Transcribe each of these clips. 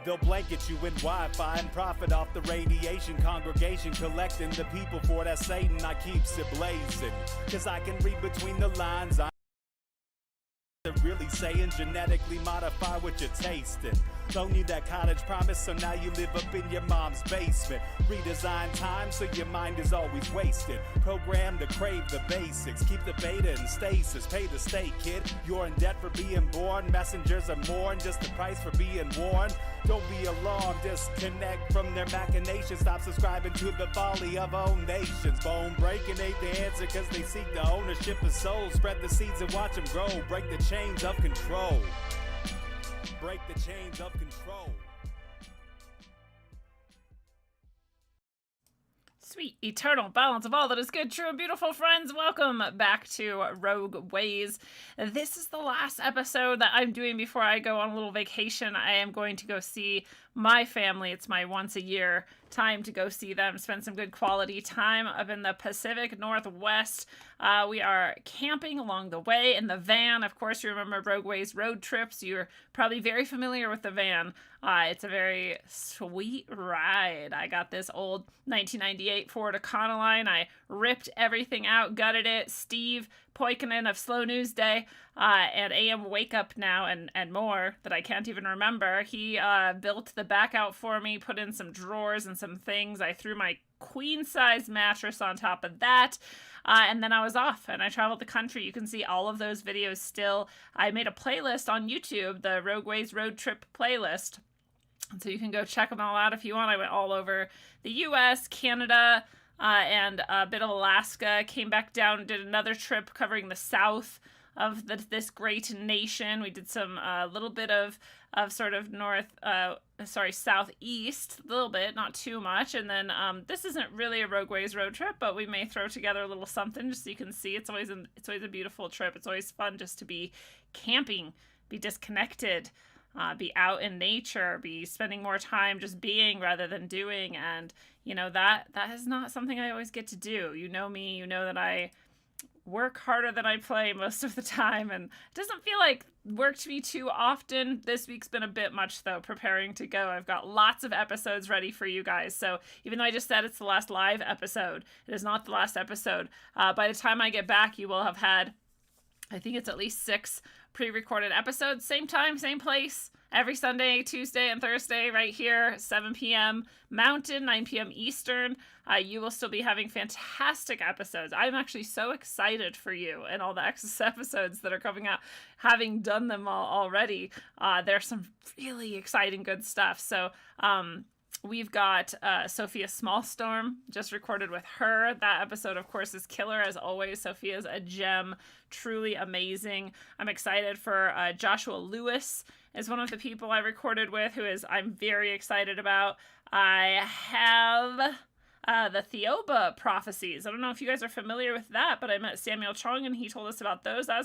They'll blanket you in Wi-Fi and profit off the radiation. Congregation collecting the people for that Satan. I keeps it blazing, cause I can read between the lines. They're really saying genetically modify what you're tasting. Don't need that college promise, so now you live up in your mom's basement. Redesign time so your mind is always wasted. Programmed to crave the basics. Keep the beta in stasis. Pay the state, kid. You're in debt for being born. Messengers are mourn, just the price for being warned. Don't be alarmed, disconnect from their machinations. Stop subscribing to the folly of own nations. Bone breaking ain't the answer, cause they seek the ownership of souls. Spread the seeds and watch them grow. Break the chains of control. Break the chains of control. Sweet eternal balance of all that is good, true, and beautiful, friends. Welcome back to Rogue Ways. This is the last episode that I'm doing before I go on a little vacation. I am going to go see my family. It's my once a year time to go see them, spend some good quality time up in the Pacific Northwest. We are camping along the way in the van. Of course, you remember Rogue Ways road trips. You're probably very familiar with the van. It's a very sweet ride. I got this old 1998 Ford Econoline. I ripped everything out, gutted it. Steve Poikonen of Slow News Day and AM Wake Up Now and more that I can't even remember. He built the back out for me, put in some drawers and some things. I threw my queen-size mattress on top of that. And then I was off and I traveled the country. You can see all of those videos still. I made a playlist on YouTube, the Rogue Ways Road Trip playlist. And so you can go check them all out if you want. I went all over the U.S., Canada, and a bit of Alaska. Came back down, did another trip covering the south of this great nation. We did some little bit of sort of southeast, a little bit, not too much. And then this isn't really a Rogue Ways road trip, but we may throw together a little something just so you can see. It's always a beautiful trip. It's always fun just to be camping, be disconnected. Be out in nature, be spending more time just being rather than doing. And, you know, that is not something I always get to do. You know me, you know that I work harder than I play most of the time. And it doesn't feel like work to me too often. This week's been a bit much, though, preparing to go. I've got lots of episodes ready for you guys. So even though I just said it's the last live episode, it is not the last episode. By the time I get back, you will have had, I think it's at least 6 pre-recorded episodes, same time, same place, every Sunday, Tuesday, and Thursday, right here, 7 p.m. Mountain, 9 p.m. Eastern. You will still be having fantastic episodes. I'm actually so excited for you and all the excess episodes that are coming out, having done them all already. There's some really exciting good stuff. So, we've got Sophia Smallstorm, just recorded with her. That episode, of course, is killer as always. Sophia's a gem, truly amazing. I'm excited for Joshua Lewis is one of the people I recorded with, I'm very excited about. I have the Theoba prophecies. I don't know if you guys are familiar with that, but I met Samuel Chong and he told us about those. I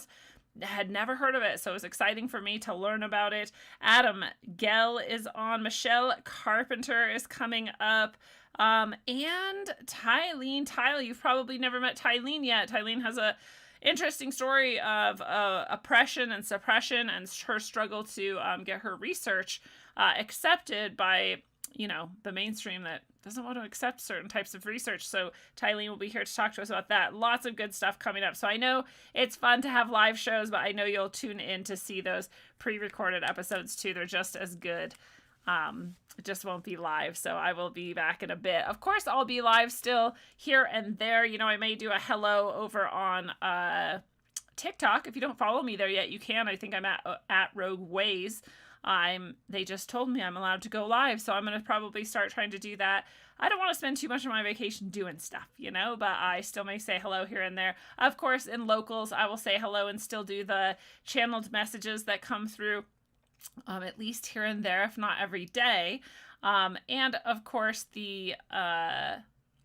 had never heard of it, so it was exciting for me to learn about it. Adam Gell is on. Michelle Carpenter is coming up. And Tylene, you've probably never met Tylene yet. Tylene has a interesting story of oppression and suppression and her struggle to get her research accepted by, you know, the mainstream that doesn't want to accept certain types of research. So Tylene will be here to talk to us about that. Lots of good stuff coming up. So I know it's fun to have live shows, but I know you'll tune in to see those pre-recorded episodes too. They're just as good. It just won't be live. So I will be back in a bit. Of course, I'll be live still here and there. You know, I may do a hello over on TikTok. If you don't follow me there yet, you can. I think I'm at Rogue Ways. They just told me I'm allowed to go live, so I'm going to probably start trying to do that. I don't want to spend too much of my vacation doing stuff, you know, but I still may say hello here and there. Of course, in locals, I will say hello and still do the channeled messages that come through, at least here and there, if not every day. And of course, the,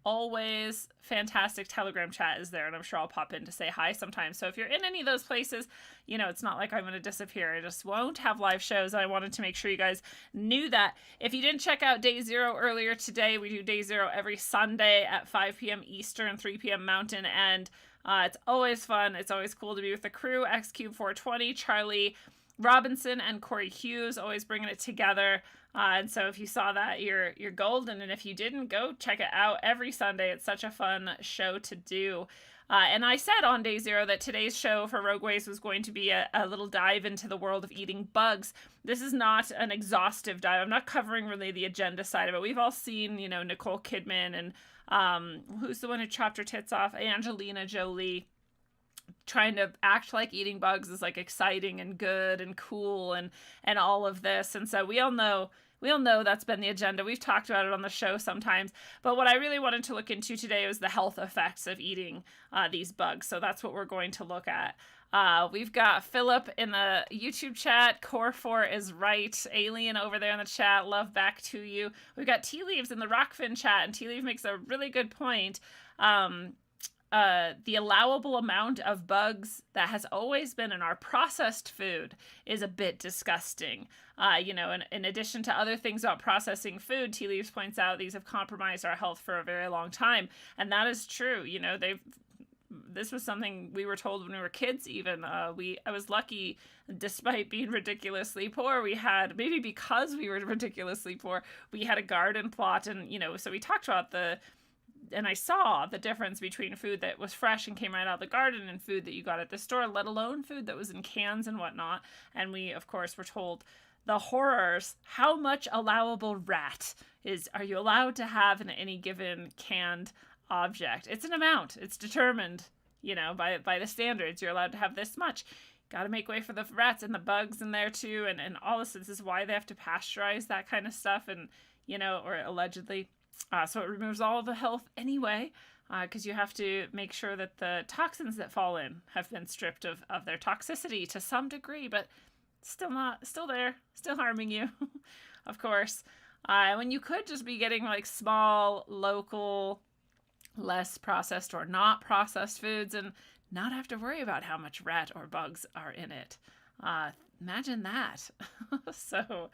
always fantastic Telegram chat is there, and I'm sure I'll pop in to say hi sometimes. So if you're in any of those places, you know, it's not like I'm going to disappear. I just won't have live shows. I wanted to make sure you guys knew that. If you didn't check out Day Zero earlier today, we do Day Zero every Sunday at 5 p.m. Eastern, 3 p.m. Mountain, and it's always fun. It's always cool to be with the crew. X Cube 420, Charlie Robinson, and Corey Hughes, always bringing it together. And so if you saw that, you're golden. And if you didn't, go check it out every Sunday. It's such a fun show to do. And I said on day 0 that today's show for Rogue Ways was going to be a little dive into the world of eating bugs. This is not an exhaustive dive. I'm not covering really the agenda side of it. We've all seen, Nicole Kidman and who's the one who chopped her tits off? Angelina Jolie. Trying to act like eating bugs is like exciting and good and cool and all of this. And so we all know that's been the agenda. We've talked about it on the show sometimes. But what I really wanted to look into today was the health effects of eating these bugs. So that's what we're going to look at. We've got Philip in the YouTube chat. Core 4 is right. Alien over there in the chat. Love back to you. We've got Tea Leaves in the Rockfin chat. And Tea Leaf makes a really good point. The allowable amount of bugs that has always been in our processed food is a bit disgusting. In addition to other things about processing food, Tea Leaves points out these have compromised our health for a very long time. And that is true. This was something we were told when we were kids even. I was lucky, despite being ridiculously poor, we had, maybe because we were ridiculously poor, we had a garden plot. And, so we talked about and I saw the difference between food that was fresh and came right out of the garden and food that you got at the store, let alone food that was in cans and whatnot. And we, of course, were told the horrors. How much allowable rat are you allowed to have in any given canned object? It's an amount. It's determined, by the standards. You're allowed to have this much. Got to make way for the rats and the bugs in there too. And all this is why they have to pasteurize that kind of stuff. And, or allegedly. So it removes all of the health anyway, because you have to make sure that the toxins that fall in have been stripped of their toxicity to some degree, but still there, still harming you, of course. When you could just be getting like small, local, less processed or not processed foods and not have to worry about how much rat or bugs are in it. Imagine that. So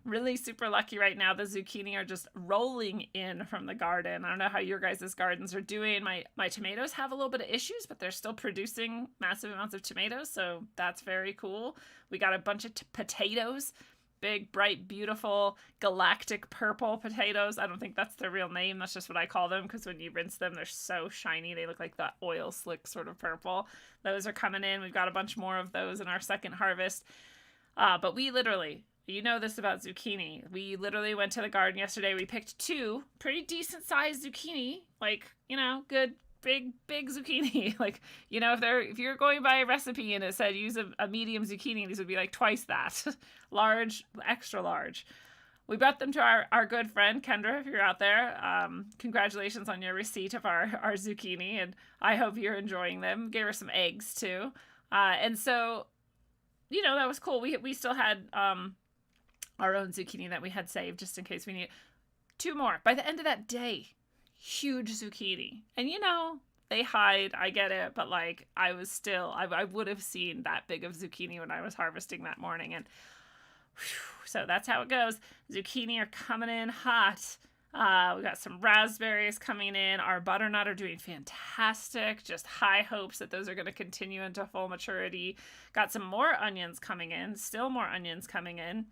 really super lucky right now. The zucchini are just rolling in from the garden. I don't know how your guys' gardens are doing. My tomatoes have a little bit of issues, but they're still producing massive amounts of tomatoes. So that's very cool. We got a bunch of potatoes, big, bright, beautiful, galactic purple potatoes. I don't think that's their real name. That's just what I call them because when you rinse them, they're so shiny. They look like that oil slick sort of purple. Those are coming in. We've got a bunch more of those in our second harvest. But we literally, this about zucchini. We literally went to the garden yesterday. We picked 2 pretty decent sized zucchini, good, big zucchini. If you're going by a recipe and it said use a medium zucchini, these would be like twice that. Large, extra large. We brought them to our good friend, Kendra, if you're out there. Congratulations on your receipt of our zucchini, and I hope you're enjoying them. Gave her some eggs, too. And so, that was cool. We still had our own zucchini that we had saved just in case we need 2 more. By the end of that day, huge zucchini. And, they hide, I get it, but, I was still, I would have seen that big of zucchini when I was harvesting that morning, and so that's how it goes. Zucchini are coming in hot. We got some raspberries coming in. Our butternut are doing fantastic. Just high hopes that those are going to continue into full maturity. Got some more onions coming in. Still more onions coming in.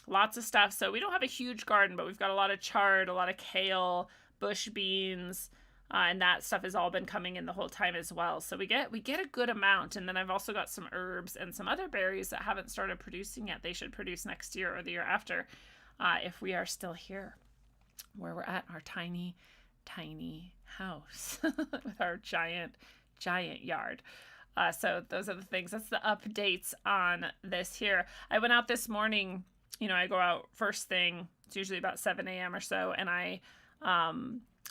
Lots of stuff. So we don't have a huge garden, but we've got a lot of chard, a lot of kale, bush beans, and that stuff has all been coming in the whole time as well. So we get a good amount. And then I've also got some herbs and some other berries that haven't started producing yet. They should produce next year or the year after, if we are still here where we're at, our tiny house with our giant yard. So those are the things. That's the updates on this here. I went out this morning. I go out first thing. It's usually about 7 a.m. or so, and I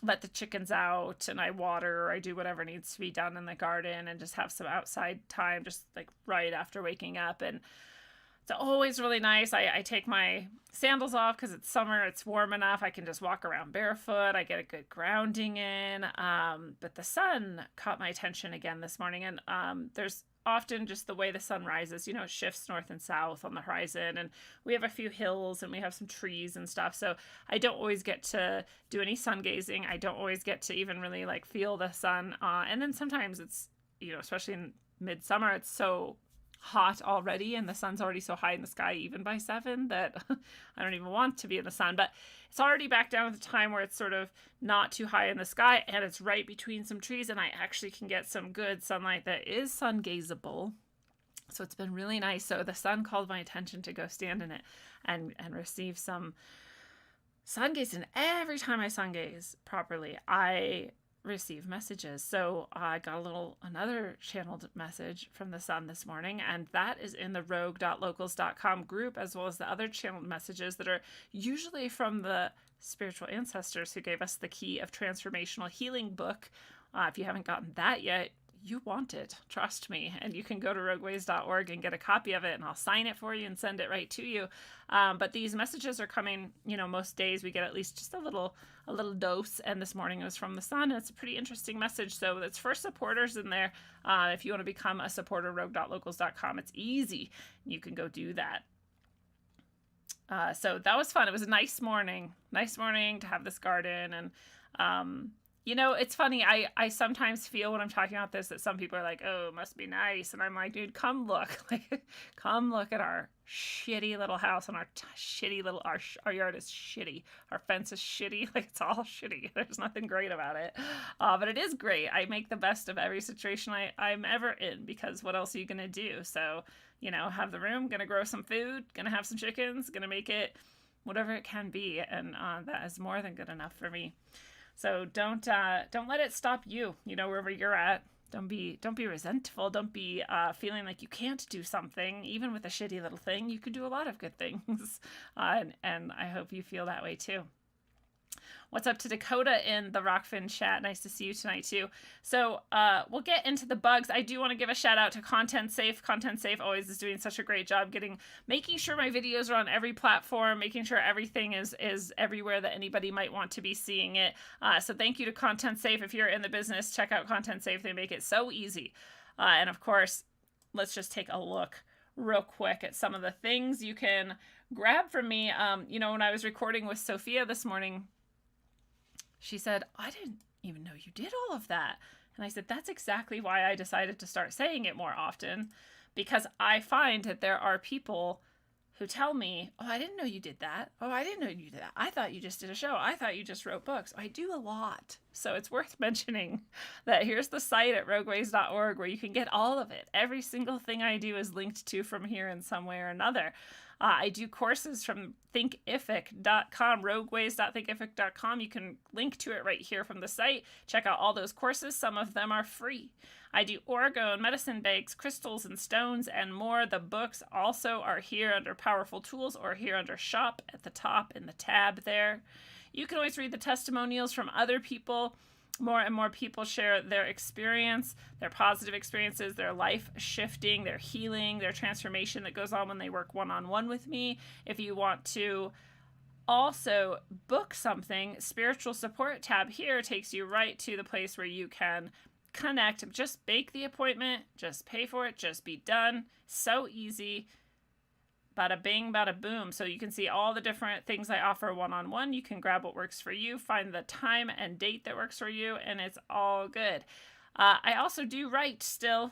let the chickens out and I water or I do whatever needs to be done in the garden and just have some outside time just right after waking up. And it's always really nice. I take my sandals off because it's summer. It's warm enough. I can just walk around barefoot. I get a good grounding in. But the sun caught my attention again this morning. And there's often just the way the sun rises, it shifts north and south on the horizon. And we have a few hills and we have some trees and stuff. So I don't always get to do any sun gazing. I don't always get to even really feel the sun. And then sometimes it's, especially in midsummer, it's so hot already, and the sun's already so high in the sky even by 7 that I don't even want to be in the sun. But it's already back down at the time where it's sort of not too high in the sky, and it's right between some trees, and I actually can get some good sunlight that is sun gazable. So it's been really nice. So the sun called my attention to go stand in it and receive some sun gaze. And every time I sun gaze properly, I receive messages. So I got another channeled message from the sun this morning, and that is in the rogue.locals.com group, as well as the other channeled messages that are usually from the spiritual ancestors who gave us the Key of Transformational Healing book. If you haven't gotten that yet, you want it, trust me. And you can go to rogueways.org and get a copy of it, and I'll sign it for you and send it right to you. But these messages are coming, most days we get at least just a little dose, and this morning it was from the sun. It's a pretty interesting message. So it's for supporters in there. If you want to become a supporter, rogue.locals.com, it's easy. You can go do that. So that was fun. It was a nice morning to have this garden. And it's funny. I sometimes feel when I'm talking about this that some people are like, oh, it must be nice. And I'm like, dude, come look. Come look at our shitty little house and our yard is shitty. Our fence is shitty. It's all shitty. There's nothing great about it. But it is great. I make the best of every situation I'm ever in, because what else are you going to do? So, have the room, going to grow some food, going to have some chickens, going to make it whatever it can be. And that is more than good enough for me. So don't let it stop you, wherever you're at. Don't be resentful. Don't be feeling like you can't do something. Even with a shitty little thing, you could do a lot of good things. And I hope you feel that way too. What's up to Dakota in the Rockfin chat? Nice to see you tonight too. So we'll get into the bugs. I do want to give a shout out to Content Safe. Content Safe always is doing such a great job making sure my videos are on every platform, making sure everything is everywhere that anybody might want to be seeing it. So thank you to Content Safe. If you're in the business, check out Content Safe. They make it so easy. And of course, let's just take a look real quick at some of the things you can grab from me. When I was recording with Sophia this morning, she said, I didn't even know you did all of that. And I said, that's exactly why I decided to start saying it more often, because I find that there are people who tell me, oh, I didn't know you did that. Oh, I didn't know you did that. I thought you just did a show. I thought you just wrote books. I do a lot. So it's worth mentioning that here's the site at rogueways.org where you can get all of it. Every single thing I do is linked to from here in some way or another. I do courses from thinkific.com, rogueways.thinkific.com. You can link to it right here from the site. Check out all those courses. Some of them are free. I do orgone, medicine bags, crystals, and stones, and more. The books also are here under Powerful Tools or here under Shop at the top in the tab there. You can always read the testimonials from other people. More and more people share their experience, their positive experiences, their life shifting, their healing, their transformation that goes on when they work one-on-one with me. If you want to also book something, Spiritual Support tab here takes you right to the place where you can connect. Just make the appointment, just pay for it, just be done. So easy. Bada bing, bada boom. So you can see all the different things I offer one-on-one. You can grab what works for you, find the time and date that works for you, and it's all good. I also do write still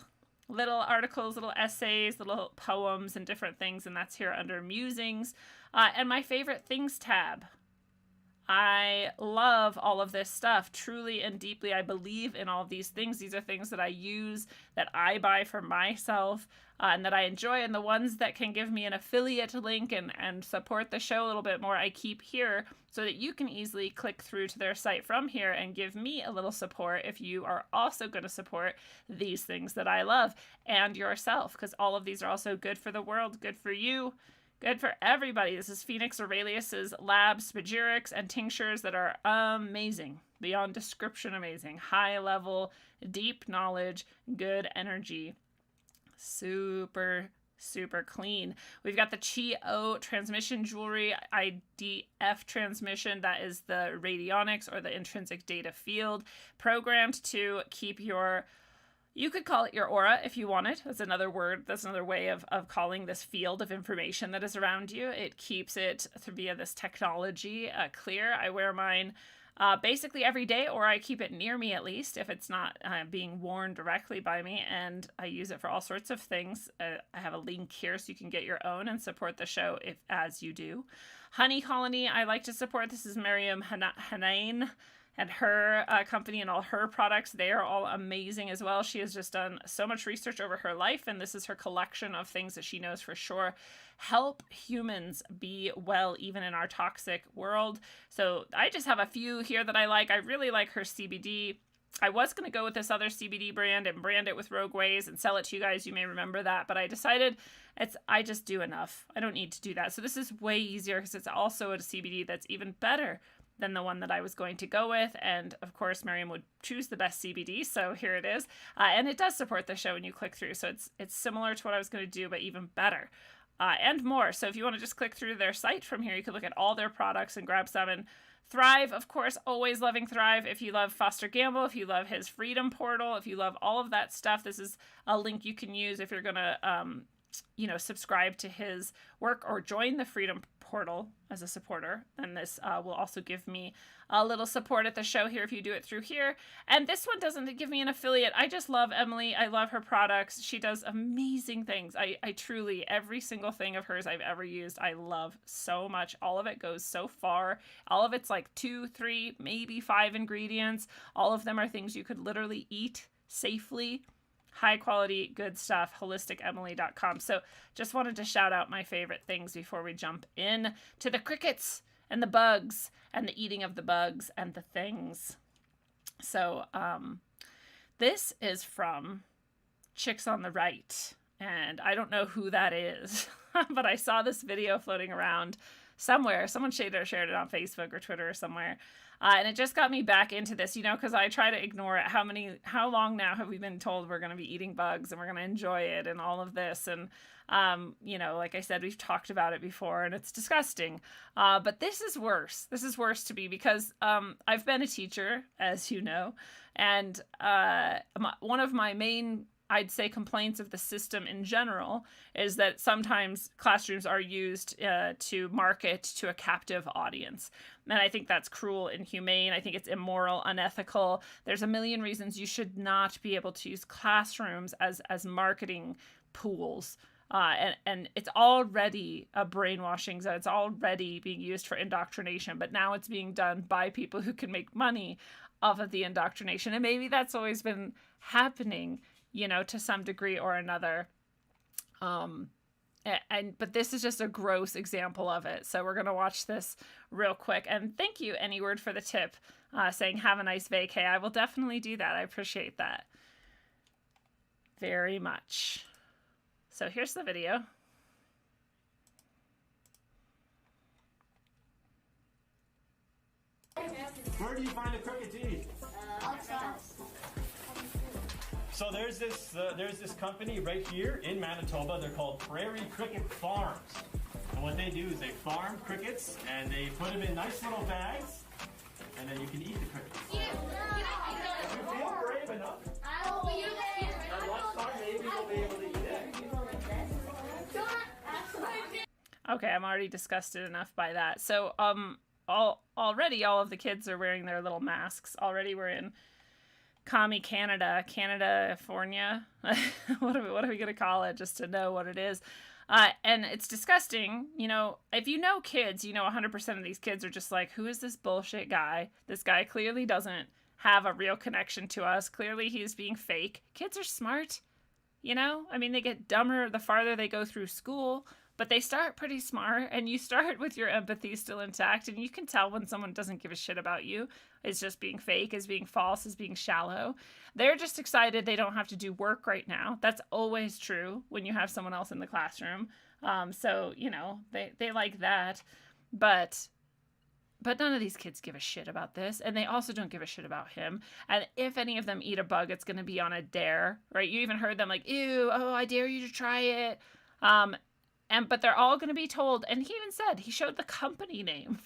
little articles, little essays, little poems, and different things, and that's here under Musings. And my favorite things tab. I love all of this stuff, truly and deeply. I believe in all of these things. These are things that I use, that I buy for myself, and that I enjoy. And the ones that can give me an affiliate link and support the show a little bit more, I keep here so that you can easily click through to their site from here and give me a little support if you are also going to support these things that I love and yourself, because all of these are also good for the world, good for you, good for everybody. This is Phoenix Aurelius's Lab Spagyrics and tinctures that are amazing, beyond description amazing. High level, deep knowledge, good energy. Super, super clean. We've got the Chi-O transmission jewelry, IDF transmission. That is the radionics or the intrinsic data field, programmed to keep your, you could call it your aura if you wanted. That's another word. That's another way of calling this field of information that is around you. It keeps it via this technology clear. I wear mine basically every day, or I keep it near me at least if it's not being worn directly by me, and I use it for all sorts of things. I have a link here so you can get your own and support the show if as you do. Honey Colony, I like to support. This is Miriam Hanain and her company and all her products. They are all amazing as well. She has just done so much research over her life, and this is her collection of things that she knows for sure help humans be well even in our toxic world. So I just have a few here that I like. I really like her CBD. I was going to go with this other CBD brand and brand it with Rogue Ways and sell it to you guys. You may remember that, but I decided I just do enough. I don't need to do that. So this is way easier because it's also a CBD that's even better than the one that I was going to go with. And of course, Miriam would choose the best CBD. So here it is. And it does support the show when you click through. So it's similar to what I was going to do, but even better. And more. So if you want to just click through their site from here, you can look at all their products and grab some. And Thrive, of course, always loving Thrive. If you love Foster Gamble, if you love his Freedom Portal, if you love all of that stuff, this is a link you can use if you're going to, subscribe to his work or join the Freedom Portal as a supporter. And this will also give me a little support at the show here if you do it through here. And this one doesn't give me an affiliate. I just love Emily. I love her products. She does amazing things. I truly, every single thing of hers I've ever used, I love so much. All of it goes so far. All of it's like 2, 3, maybe 5 ingredients. All of them are things you could literally eat safely. High quality, good stuff, holisticemily.com. So just wanted to shout out my favorite things before we jump in to the crickets and the bugs and the eating of the bugs and the things. So this is from Chicks on the Right. And I don't know who that is, but I saw this video floating around somewhere. Someone shared it on Facebook or Twitter or somewhere. And it just got me back into this, because I try to ignore it. How long now have we been told we're going to be eating bugs and we're going to enjoy it and all of this? And, like I said, we've talked about it before and it's disgusting. But this is worse. This is worse to me because I've been a teacher, as you know, and one of my main, I'd say, complaints of the system in general is that sometimes classrooms are used to market to a captive audience. And I think that's cruel, inhumane. I think it's immoral, unethical. There's a million reasons you should not be able to use classrooms as marketing pools. And it's already a brainwashing zone. It's already being used for indoctrination, but now it's being done by people who can make money off of the indoctrination. And maybe that's always been happening, to some degree or another. But this is just a gross example of it. So we're going to watch this real quick. And thank you, Anyword, for the tip, saying have a nice vacay. I will definitely do that. I appreciate that very much. So here's the video. Where do you find a cricket to eat? Outside. So there's this company right here in Manitoba. They're called Prairie Cricket Farms. And what they do is they farm crickets and they put them in nice little bags, and then you can eat the crickets. If you feel brave enough, at lunchtime maybe you'll be able to eat it. Okay, I'm already disgusted enough by that. So already all of the kids are wearing their little masks. Already we're in Commie Canada, California. What are we going to call it just to know what it is? And it's disgusting. If you know kids, 100% of these kids are just like, who is this bullshit guy? This guy clearly doesn't have a real connection to us. Clearly he's being fake. Kids are smart. They get dumber the farther they go through school, but they start pretty smart, and you start with your empathy still intact, and you can tell when someone doesn't give a shit about you, is just being fake, is being false, is being shallow. They're just excited they don't have to do work right now. That's always true when you have someone else in the classroom. So, they like that, but none of these kids give a shit about this, and they also don't give a shit about him. And if any of them eat a bug, it's going to be on a dare, right? You even heard them like, ew, oh, I dare you to try it. But they're all going to be told, and he even said, he showed the company name.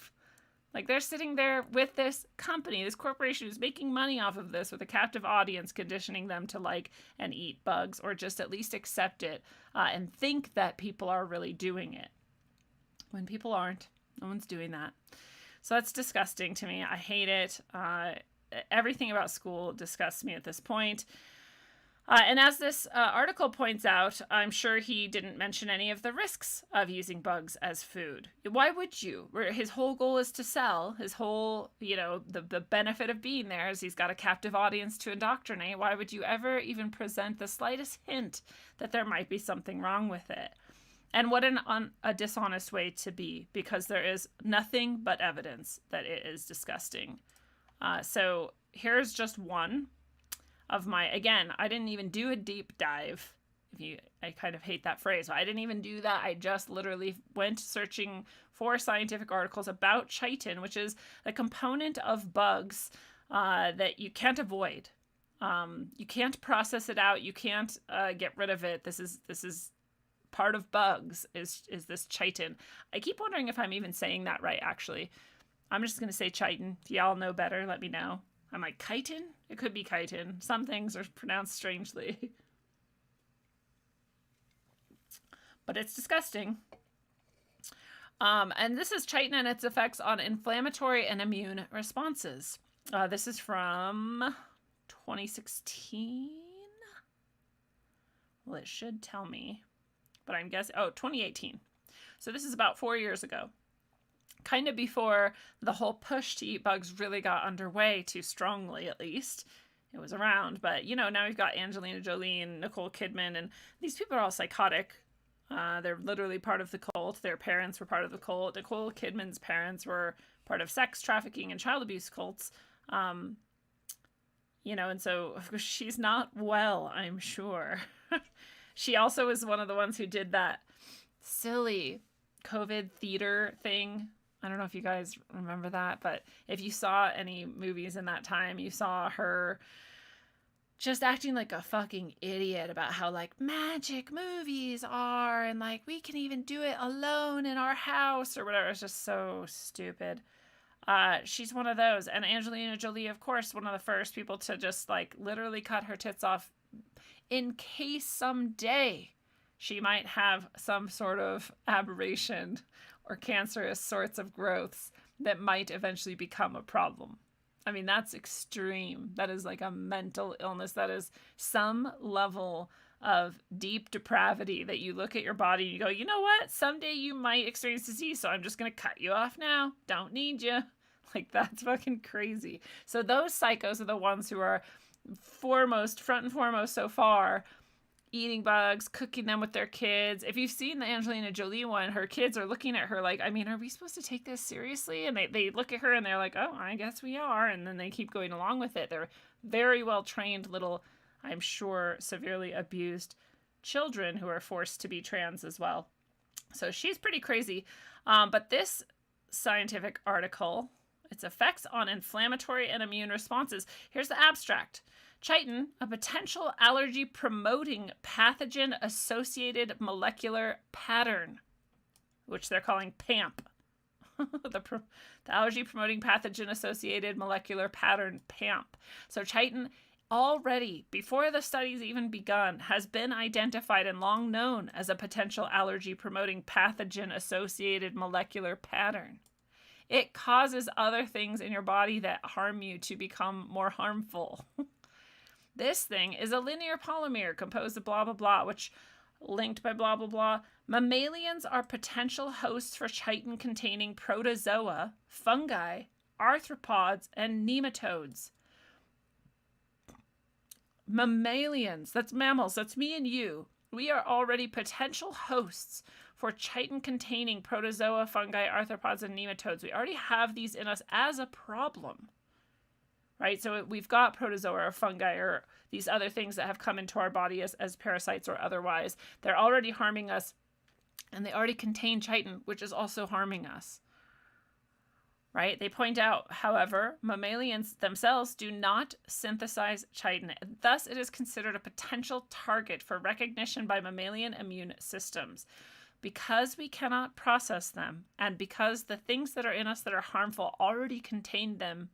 Like, they're sitting there with this company, this corporation who's making money off of this with a captive audience, conditioning them to like and eat bugs, or just at least accept it and think that people are really doing it. When people aren't, no one's doing that. So that's disgusting to me. I hate it. Everything about school disgusts me at this point. And as this article points out, I'm sure he didn't mention any of the risks of using bugs as food. Why would you? His whole goal is to sell. His whole, the benefit of being there is he's got a captive audience to indoctrinate. Why would you ever even present the slightest hint that there might be something wrong with it? And what a dishonest way to be, because there is nothing but evidence that it is disgusting. So here's just one of my, again, I didn't even do a deep dive. I kind of hate that phrase. I didn't even do that. I just literally went searching for scientific articles about chitin, which is a component of bugs that you can't avoid. You can't process it out. You can't get rid of it. This is part of bugs is this chitin. I keep wondering if I'm even saying that right, actually. I'm just going to say chitin. If y'all know better, let me know. I'm like, chitin? It could be chitin. Some things are pronounced strangely. But it's disgusting. And this is chitin and its effects on inflammatory and immune responses. This is from 2016. Well, it should tell me. But I'm guessing, 2018. So this is about 4 years ago. Kind of before the whole push to eat bugs really got underway, too strongly at least. It was around, but now we've got Angelina Jolie and Nicole Kidman, and these people are all psychotic. They're literally part of the cult. Their parents were part of the cult. Nicole Kidman's parents were part of sex trafficking and child abuse cults. And so she's not well, I'm sure. She also was one of the ones who did that silly COVID theater thing. I don't know if you guys remember that, but if you saw any movies in that time, you saw her just acting like a fucking idiot about how like magic movies are and like we can even do it alone in our house or whatever. It's just so stupid. She's one of those. And Angelina Jolie, of course, one of the first people to just like literally cut her tits off in case someday she might have some sort of aberration or cancerous sorts of growths that might eventually become a problem. I mean, that's extreme. That is like a mental illness. That is some level of deep depravity that you look at your body and you go, you know what? Someday you might experience disease, so I'm just going to cut you off now. Don't need you. Like, that's fucking crazy. So those psychos are the ones who are front and foremost so far, eating bugs, cooking them with their kids. If you've seen the Angelina Jolie one, her kids are looking at her like, I mean, are we supposed to take this seriously? And they look at her and they're like, oh, I guess we are. And then they keep going along with it. They're very well trained little, I'm sure, severely abused children who are forced to be trans as well. So she's pretty crazy. But this scientific article, its effects on inflammatory and immune responses. Here's the abstract. Chitin, a potential allergy-promoting pathogen-associated molecular pattern, which they're calling PAMP. the allergy-promoting pathogen-associated molecular pattern, PAMP. So chitin, already, before the study's even begun, has been identified and long known as a potential allergy-promoting pathogen-associated molecular pattern. It causes other things in your body that harm you to become more harmful. This thing is a linear polymer composed of blah, blah, blah, which linked by blah, blah, blah. Mammalians are potential hosts for chitin-containing protozoa, fungi, arthropods, and nematodes. Mammalians, that's mammals, that's me and you. We are already potential hosts for chitin-containing protozoa, fungi, arthropods, and nematodes. We already have these in us as a problem. Right? So we've got protozoa or fungi or these other things that have come into our body as parasites or otherwise. They're already harming us, and they already contain chitin, which is also harming us. Right? They point out, however, mammalians themselves do not synthesize chitin. Thus, it is considered a potential target for recognition by mammalian immune systems. Because we cannot process them, and because the things that are in us that are harmful already contain them,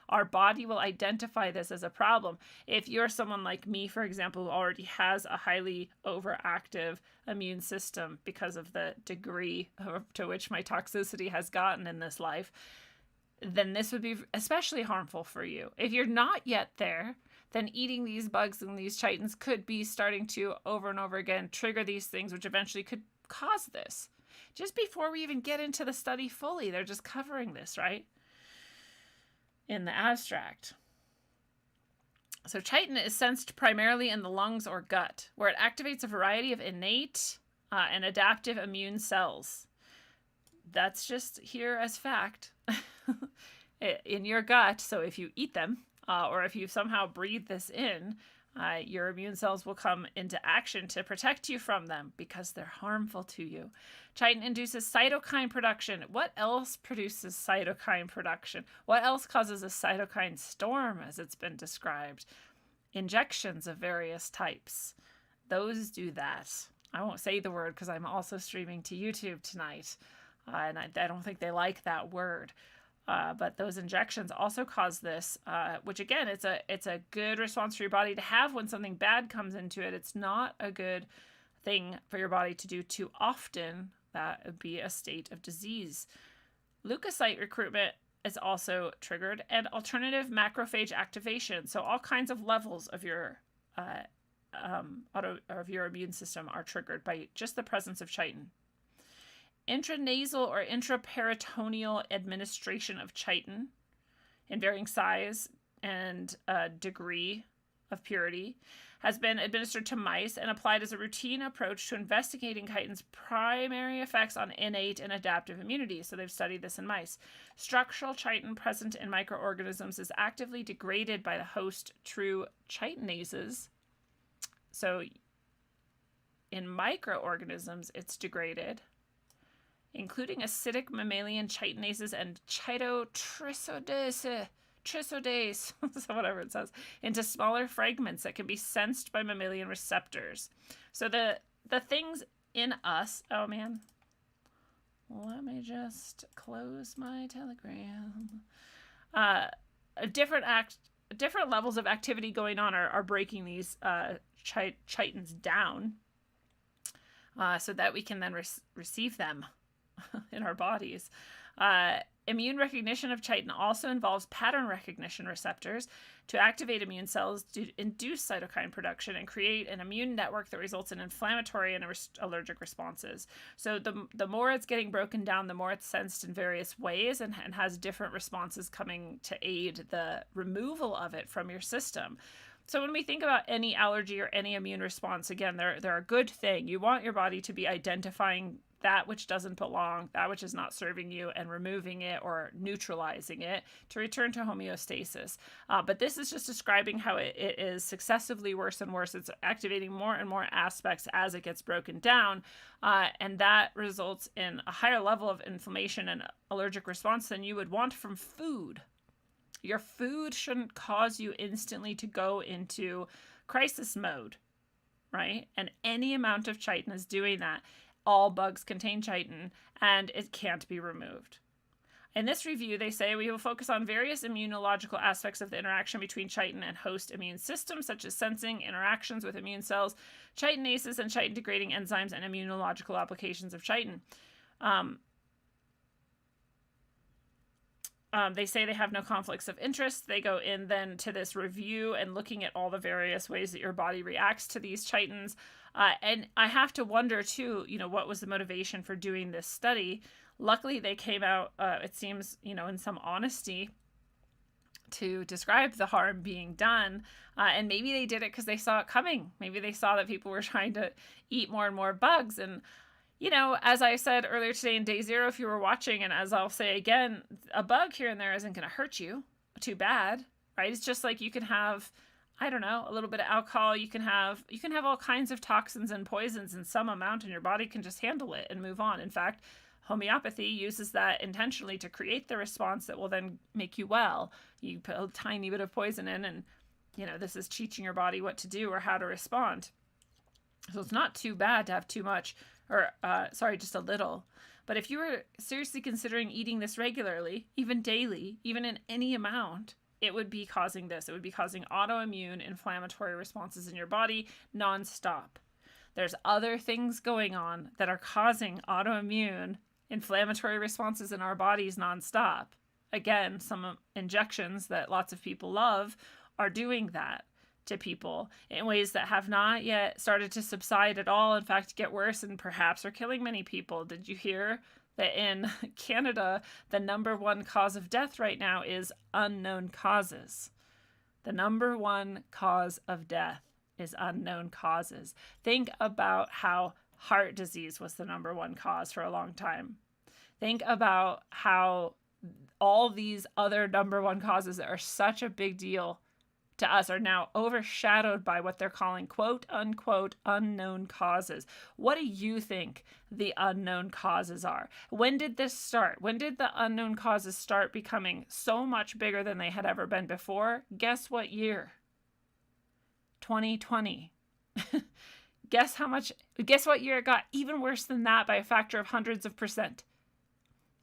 our body will identify this as a problem. If you're someone like me, for example, who already has a highly overactive immune system because of the degree to which my toxicity has gotten in this life, then this would be especially harmful for you. If you're not yet there, then eating these bugs and these chitins could be starting to over and over again trigger these things, which eventually could cause this. Just before we even get into the study fully, they're just covering this, right? In the abstract. So chitin is sensed primarily in the lungs or gut, where it activates a variety of innate and adaptive immune cells. That's just here as fact in your gut. So if you eat them or if you somehow breathe this in, your immune cells will come into action to protect you from them because they're harmful to you. Chitin induces cytokine production. What else produces cytokine production? What else causes a cytokine storm, as it's been described? Injections of various types. Those do that. I won't say the word because I'm also streaming to YouTube tonight. And I don't think they like that word. But those injections also cause this, which again, it's a good response for your body to have when something bad comes into it. It's not a good thing for your body to do too often. That would be a state of disease. Leukocyte recruitment is also triggered, and alternative macrophage activation. So all kinds of levels of your your immune system are triggered by just the presence of chitin. Intranasal or intraperitoneal administration of chitin in varying size and degree of purity has been administered to mice and applied as a routine approach to investigating chitin's primary effects on innate and adaptive immunity. So they've studied this in mice. Structural chitin present in microorganisms is actively degraded by the host true chitinases. So in microorganisms, it's degraded, including acidic mammalian chitinases and chitotrisodase, so whatever it says, into smaller fragments that can be sensed by mammalian receptors. So the things in us, oh man, let me just close my Telegram. Different levels of activity going on are breaking these chitins down so that we can then receive them in our bodies. Immune recognition of chitin also involves pattern recognition receptors to activate immune cells to induce cytokine production and create an immune network that results in inflammatory and allergic responses. So the more it's getting broken down, the more it's sensed in various ways and has different responses coming to aid the removal of it from your system. So when we think about any allergy or any immune response, again, they're a good thing. You want your body to be identifying that which doesn't belong, that which is not serving you, and removing it or neutralizing it to return to homeostasis. But this is just describing how it is successively worse and worse. It's activating more and more aspects as it gets broken down. And that results in a higher level of inflammation and allergic response than you would want from food. Your food shouldn't cause you instantly to go into crisis mode, right? And any amount of chitin is doing that. All bugs contain chitin, and it can't be removed. In this review, they say we will focus on various immunological aspects of the interaction between chitin and host immune systems, such as sensing, interactions with immune cells, chitinases and chitin-degrading enzymes, and immunological applications of chitin. They say they have no conflicts of interest. They go in then to this review and looking at all the various ways that your body reacts to these chitins. And I have to wonder, too, what was the motivation for doing this study? Luckily, they came out, it seems, in some honesty to describe the harm being done. And maybe they did it because they saw it coming. Maybe they saw that people were trying to eat more and more bugs. And as I said earlier today in Day Zero, if you were watching, and as I'll say again, a bug here and there isn't going to hurt you too bad, right? It's just like you can have, I don't know, a little bit of alcohol. You can have all kinds of toxins and poisons in some amount, and your body can just handle it and move on. In fact, homeopathy uses that intentionally to create the response that will then make you well. You put a tiny bit of poison in, and this is teaching your body what to do or how to respond. So it's not too bad to have too much. Or, just a little. But if you were seriously considering eating this regularly, even daily, even in any amount, it would be causing this. It would be causing autoimmune inflammatory responses in your body nonstop. There's other things going on that are causing autoimmune inflammatory responses in our bodies nonstop. again, some injections that lots of people love are doing that to people in ways that have not yet started to subside at all. In fact, get worse and perhaps are killing many people. Did you hear that in Canada, the number one cause of death right now is unknown causes? The number one cause of death is unknown causes. Think about how heart disease was the number one cause for a long time. Think about how all these other number one causes that are such a big deal to us are now overshadowed by what they're calling quote unquote unknown causes. What do you think the unknown causes are? When did this start? When did the unknown causes start becoming so much bigger than they had ever been before? Guess what year? 2020. Guess what year it got even worse than that by a factor of hundreds of percent?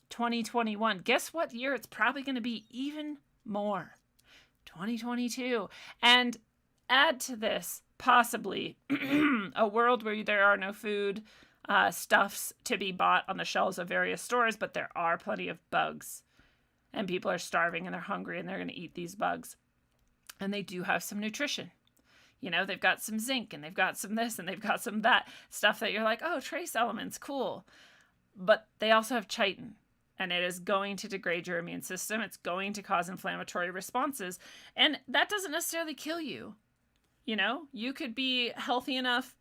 2021. Guess what year it's probably going to be even more? 2022. And add to this, possibly, a world where there are no food stuffs to be bought on the shelves of various stores, but there are plenty of bugs. And people are starving and they're hungry and they're going to eat these bugs. And they do have some nutrition. You know, they've got some zinc and they've got some this and they've got some that stuff that you're like, oh, trace elements, cool. But they also have chitin. And it is going to degrade your immune system. It's going to cause inflammatory responses. And that doesn't necessarily kill you. You know, you could be healthy enough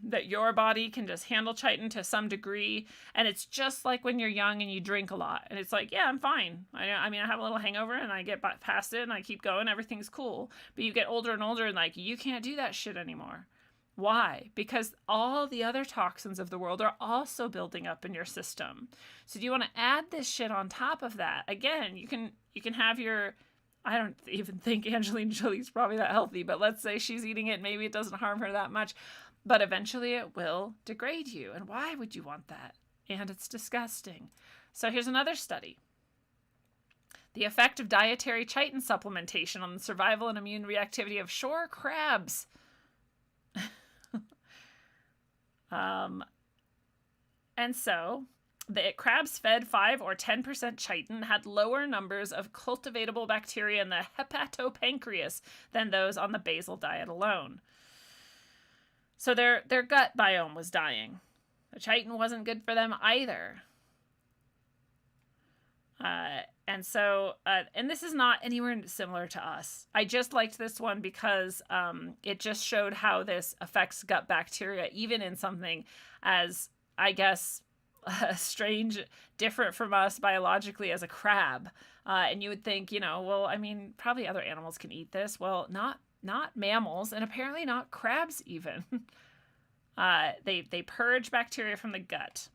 that your body can just handle chitin to some degree. And it's just like when you're young and you drink a lot. And it's like, yeah, I'm fine. I mean, I have a little hangover and I get past it and I keep going. Everything's cool. But you get older and older and like, you can't do that shit anymore. Why? Because all the other toxins of the world are also building up in your system. So do you want to add this shit on top of that? Again, you can have your, I don't even think Angelina Jolie's probably that healthy, but let's say she's eating it. Maybe it doesn't harm her that much, but eventually it will degrade you. And why would you want that? And it's disgusting. So here's another study. The effect of dietary chitin supplementation on the survival and immune reactivity of shore crabs. And so the crabs fed 5 or 10% chitin had lower numbers of cultivatable bacteria in the hepatopancreas than those on the basal diet alone. So their gut biome was dying. The chitin wasn't good for them either. And this is not anywhere similar to us. I just liked this one because it just showed how this affects gut bacteria, even in something as, I guess, strange, different from us biologically as a crab. And you would think, you know, well, I mean, probably other animals can eat this. Well, not mammals, and apparently not crabs even. They purge bacteria from the gut.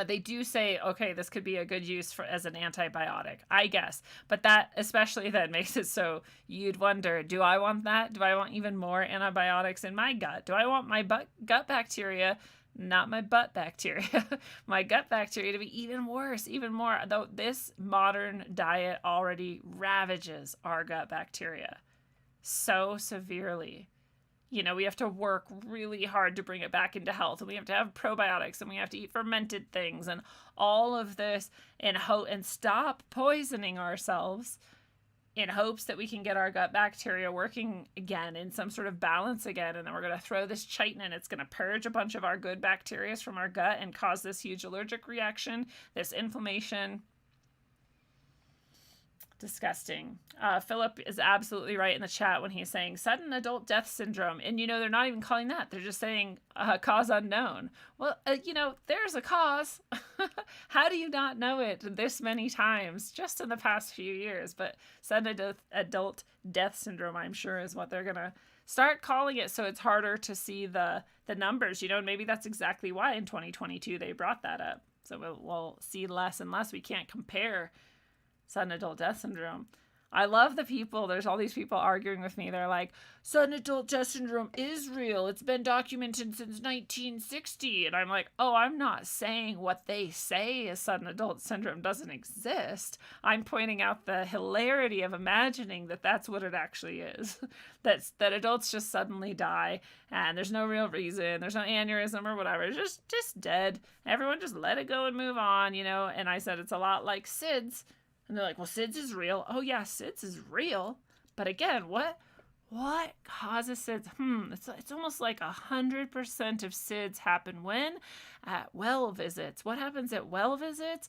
They do say, okay, this could be a good use as an antibiotic, I guess. But that especially then makes it so you'd wonder, do I want that? Do I want even more antibiotics in my gut? Do I want my gut bacteria, not my butt bacteria, my gut bacteria to be even worse, even more? Though this modern diet already ravages our gut bacteria so severely. You know, we have to work really hard to bring it back into health, and we have to have probiotics, and we have to eat fermented things, and all of this and stop poisoning ourselves in hopes that we can get our gut bacteria working again in some sort of balance again. And then we're going to throw this chitin in. It's going to purge a bunch of our good bacteria from our gut and cause this huge allergic reaction, this inflammation. Disgusting. Philip is absolutely right in the chat when he's saying sudden adult death syndrome. And, you know, they're not even calling that. They're just saying cause unknown. Well, you know, there's a cause. How do you not know it this many times just in the past few years? But sudden adult death syndrome, I'm sure, is what they're going to start calling it. So it's harder to see the numbers, you know, and maybe that's exactly why in 2022 they brought that up. So we'll see less and less. We can't compare sudden adult death syndrome. I love the people. There's all these people arguing with me. They're like, sudden adult death syndrome is real. It's been documented since 1960. And I'm like, oh, I'm not saying what they say is sudden adult syndrome doesn't exist. I'm pointing out the hilarity of imagining that that's what it actually is. that adults just suddenly die and there's no real reason. There's no aneurysm or whatever. Just dead. Everyone just let it go and move on, you know? And I said, it's a lot like SIDS. And they're like, well, SIDS is real. Oh yeah, SIDS is real. But again, what causes SIDS? It's almost like 100% of SIDS happen when? At well visits. What happens at well visits?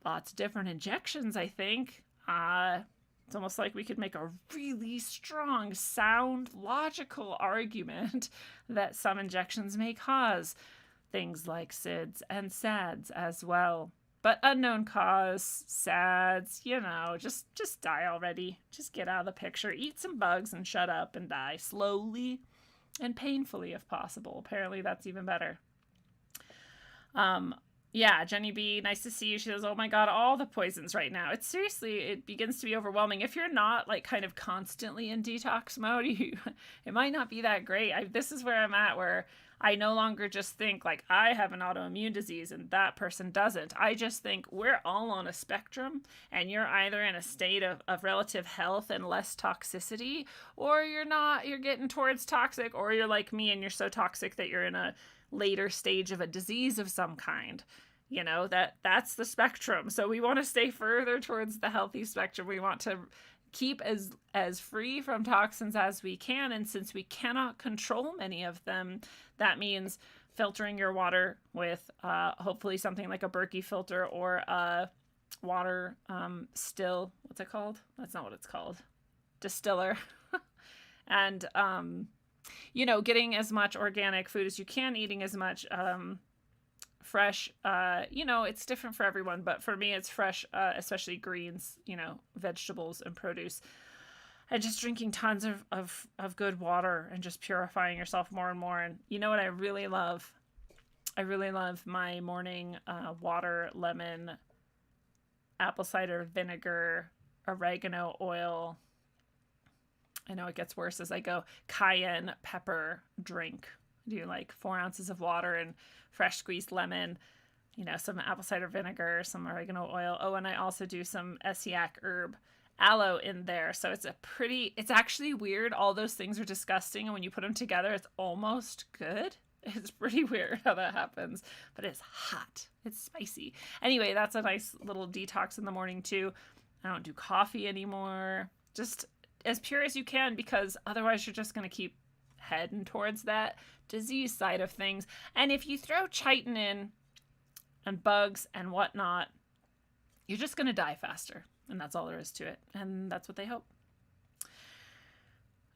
Lots of different injections, I think. It's almost like we could make a really strong, sound, logical argument that some injections may cause things like SIDS and SADS as well. But unknown cause, SADS, you know, just die already. Just get out of the picture. Eat some bugs and shut up and die slowly and painfully if possible. Apparently that's even better. Yeah, Jenny B, nice to see you. She says, oh my God, all the poisons right now. It's seriously, it begins to be overwhelming. If you're not like kind of constantly in detox mode, it might not be that great. This is where I'm at, where I no longer just think like I have an autoimmune disease and that person doesn't. I just think we're all on a spectrum and you're either in a state of relative health and less toxicity, or you're not, you're getting towards toxic, or you're like me and you're so toxic that you're in a later stage of a disease of some kind. You know, that's the spectrum. So we want to stay further towards the healthy spectrum. We want to keep as free from toxins as we can. And since we cannot control many of them, that means filtering your water with hopefully something like a Berkey filter or a water still. What's it called? That's not what it's called. Distiller. And, you know, getting as much organic food as you can, eating as much fresh, you know, it's different for everyone, but for me it's fresh, especially greens, you know, vegetables and produce, and just drinking tons of good water and just purifying yourself more and more. And you know what I really love? I really love my morning water, lemon, apple cider vinegar, oregano oil. I know it gets worse as I go. Cayenne pepper drink. Do like 4 ounces of water and fresh squeezed lemon, you know, some apple cider vinegar, some oregano oil. Oh, and I also do some Essiac herb aloe in there. So it's actually weird. All those things are disgusting. And when you put them together, it's almost good. It's pretty weird how that happens, but it's hot. It's spicy. Anyway, that's a nice little detox in the morning too. I don't do coffee anymore. Just as pure as you can, because otherwise you're just going to keep heading towards that disease side of things. And if you throw chitin in and bugs and whatnot, you're just going to die faster. And that's all there is to it. And that's what they hope.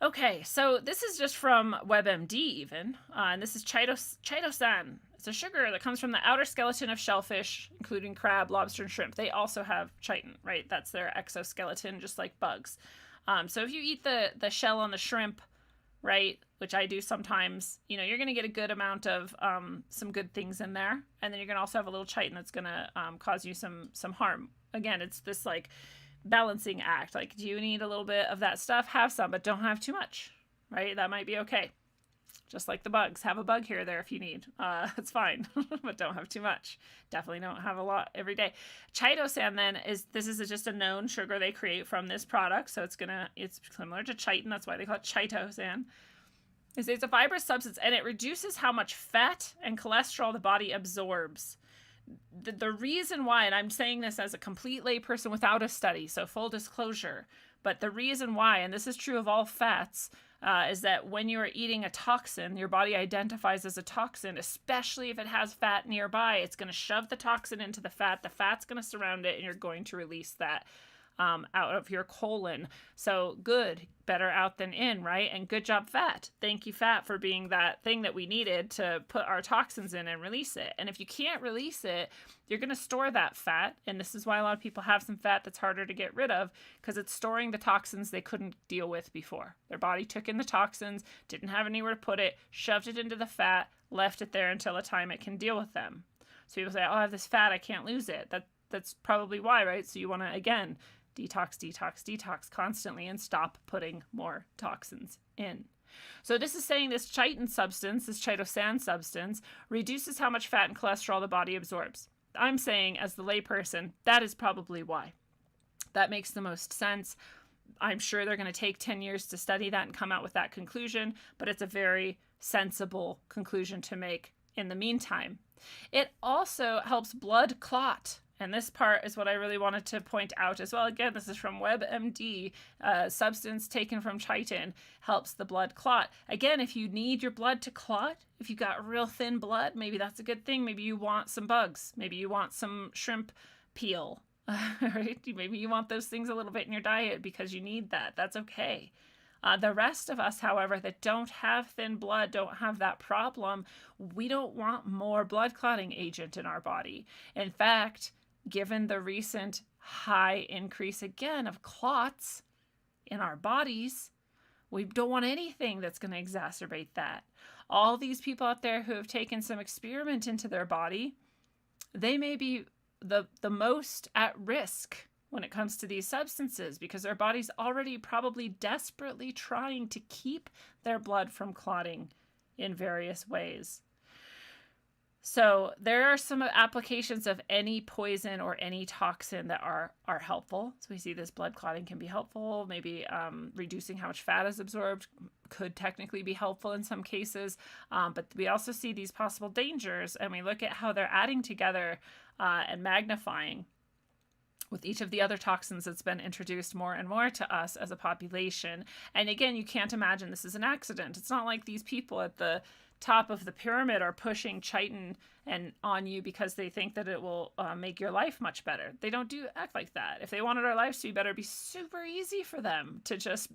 Okay, so this is just from WebMD even. And this is chitosan. It's a sugar that comes from the outer skeleton of shellfish, including crab, lobster, and shrimp. They also have chitin, right? That's their exoskeleton, just like bugs. So if you eat the shell on the shrimp, right, which I do sometimes, you know, you're going to get a good amount of some good things in there. And then you're going to also have a little chitin that's going to cause you some harm. Again, it's this like balancing act. Like, do you need a little bit of that stuff? Have some, but don't have too much, right? That might be okay. Just like the bugs. Have a bug here or there if you need. It's fine, but don't have too much. Definitely don't have a lot every day. Chitosan then is just a known sugar they create from this product. So it's similar to chitin. That's why they call it chitosan. It's a fibrous substance and it reduces how much fat and cholesterol the body absorbs. The reason why, and I'm saying this as a complete layperson without a study, so full disclosure, but the reason why, and this is true of all fats, is that when you are eating a toxin, your body identifies as a toxin, especially if it has fat nearby. It's going to shove the toxin into the fat. The fat's going to surround it, and you're going to release that out of your colon. So good, better out than in, right? And good job, fat. Thank you, fat, for being that thing that we needed to put our toxins in and release it. And if you can't release it, you're going to store that fat. And this is why a lot of people have some fat that's harder to get rid of, because it's storing the toxins they couldn't deal with before. Their body took in the toxins, didn't have anywhere to put it, shoved it into the fat, left it there until a time it can deal with them. So people say, oh, I have this fat, I can't lose it. that's probably why, right? So you want to, again, detox constantly and stop putting more toxins in. So this is saying this chitin substance, this chitosan substance, reduces how much fat and cholesterol the body absorbs. I'm saying, as the layperson, that is probably why. That makes the most sense. I'm sure they're going to take 10 years to study that and come out with that conclusion, but it's a very sensible conclusion to make in the meantime. It also helps blood clot. And this part is what I really wanted to point out as well. Again, this is from WebMD. Substance taken from chitin helps the blood clot. Again, if you need your blood to clot, if you got real thin blood, maybe that's a good thing. Maybe you want some bugs. Maybe you want some shrimp peel. Right? Maybe you want those things a little bit in your diet because you need that. That's okay. The rest of us, however, that don't have thin blood, don't have that problem, we don't want more blood clotting agent in our body. In fact, given the recent high increase again of clots in our bodies, we don't want anything that's going to exacerbate that. All these people out there who have taken some experiment into their body, they may be the most at risk when it comes to these substances because their body's already probably desperately trying to keep their blood from clotting in various ways. So there are some applications of any poison or any toxin that are helpful. So we see this blood clotting can be helpful. Maybe reducing how much fat is absorbed could technically be helpful in some cases. But we also see these possible dangers, and we look at how they're adding together and magnifying with each of the other toxins that's been introduced more and more to us as a population. And again, you can't imagine this is an accident. It's not like these people at the top of the pyramid are pushing chitin and on you because they think that it will make your life much better. They don't act like that. If they wanted our lives to be better, it'd be super easy for them to just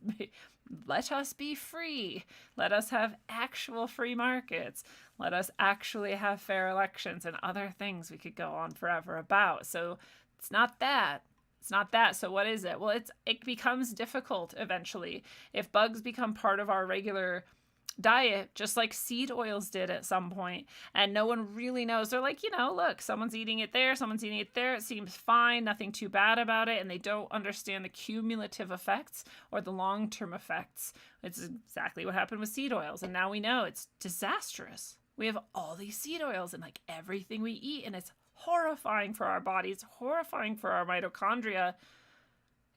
let us be free. Let us have actual free markets. Let us actually have fair elections and other things we could go on forever about. So it's not that. It's not that. So what is it? Well, it becomes difficult eventually. If bugs become part of our regular diet, just like seed oils did at some point, and no one really knows. They're like, look, someone's eating it there, someone's eating it there. It seems fine, nothing too bad about it, and they don't understand the cumulative effects or the long-term effects. It's exactly what happened with seed oils, and now we know it's disastrous. We have all these seed oils in like everything we eat, and it's horrifying for our bodies, horrifying for our mitochondria.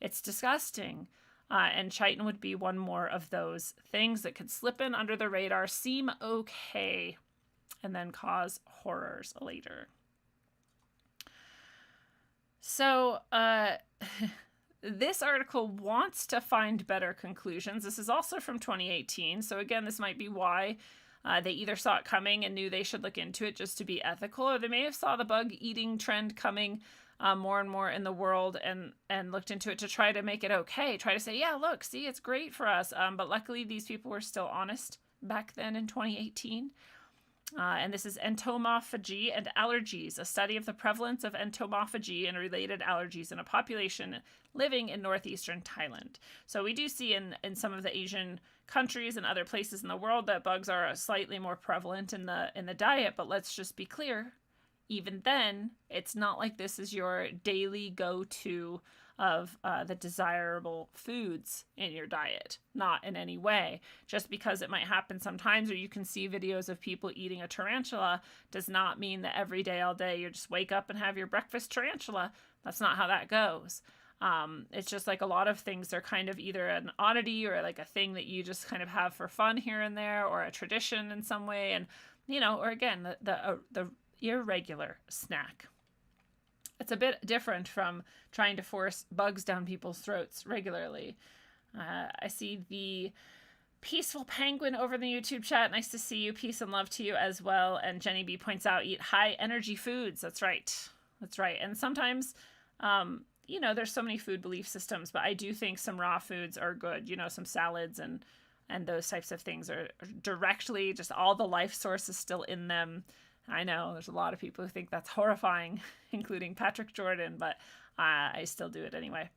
It's disgusting. And chitin would be one more of those things that could slip in under the radar, seem okay, and then cause horrors later. So this article wants to find better conclusions. This is also from 2018. So again, this might be why they either saw it coming and knew they should look into it just to be ethical, or they may have saw the bug eating trend coming more and more in the world and looked into it to try to make it okay. Try to say, yeah, look, see, it's great for us. But luckily, these people were still honest back then in 2018. And this is entomophagy and allergies, a study of the prevalence of entomophagy and related allergies in a population living in northeastern Thailand. So we do see in some of the Asian countries and other places in the world that bugs are slightly more prevalent in the diet. But let's just be clear. Even then, it's not like this is your daily go-to of the desirable foods in your diet. Not in any way. Just because it might happen sometimes, or you can see videos of people eating a tarantula, does not mean that every day, all day, you just wake up and have your breakfast tarantula. That's not how that goes. It's just like a lot of things, they're kind of either an oddity or like a thing that you just kind of have for fun here and there, or a tradition in some way. And, or again, the irregular snack. It's a bit different from trying to force bugs down people's throats regularly. I see the Peaceful Penguin over in the YouTube chat. Nice to see you. Peace and love to you as well. And Jenny B points out, eat high energy foods. That's right. That's right. And sometimes, there's so many food belief systems, but I do think some raw foods are good. Some salads and those types of things are directly just all the life source is still in them. I know there's a lot of people who think that's horrifying, including Patrick Jordan, but I still do it anyway.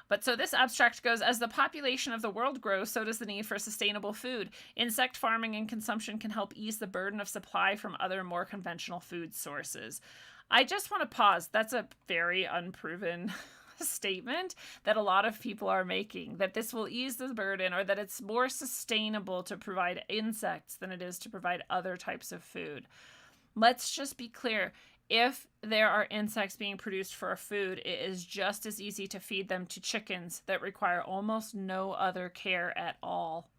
But so this abstract goes, as the population of the world grows, so does the need for sustainable food. Insect farming and consumption can help ease the burden of supply from other more conventional food sources. I just want to pause. That's a very unproven statement that a lot of people are making, that this will ease the burden, or that it's more sustainable to provide insects than it is to provide other types of food. Let's just be clear. If there are insects being produced for a food, it is just as easy to feed them to chickens that require almost no other care at all,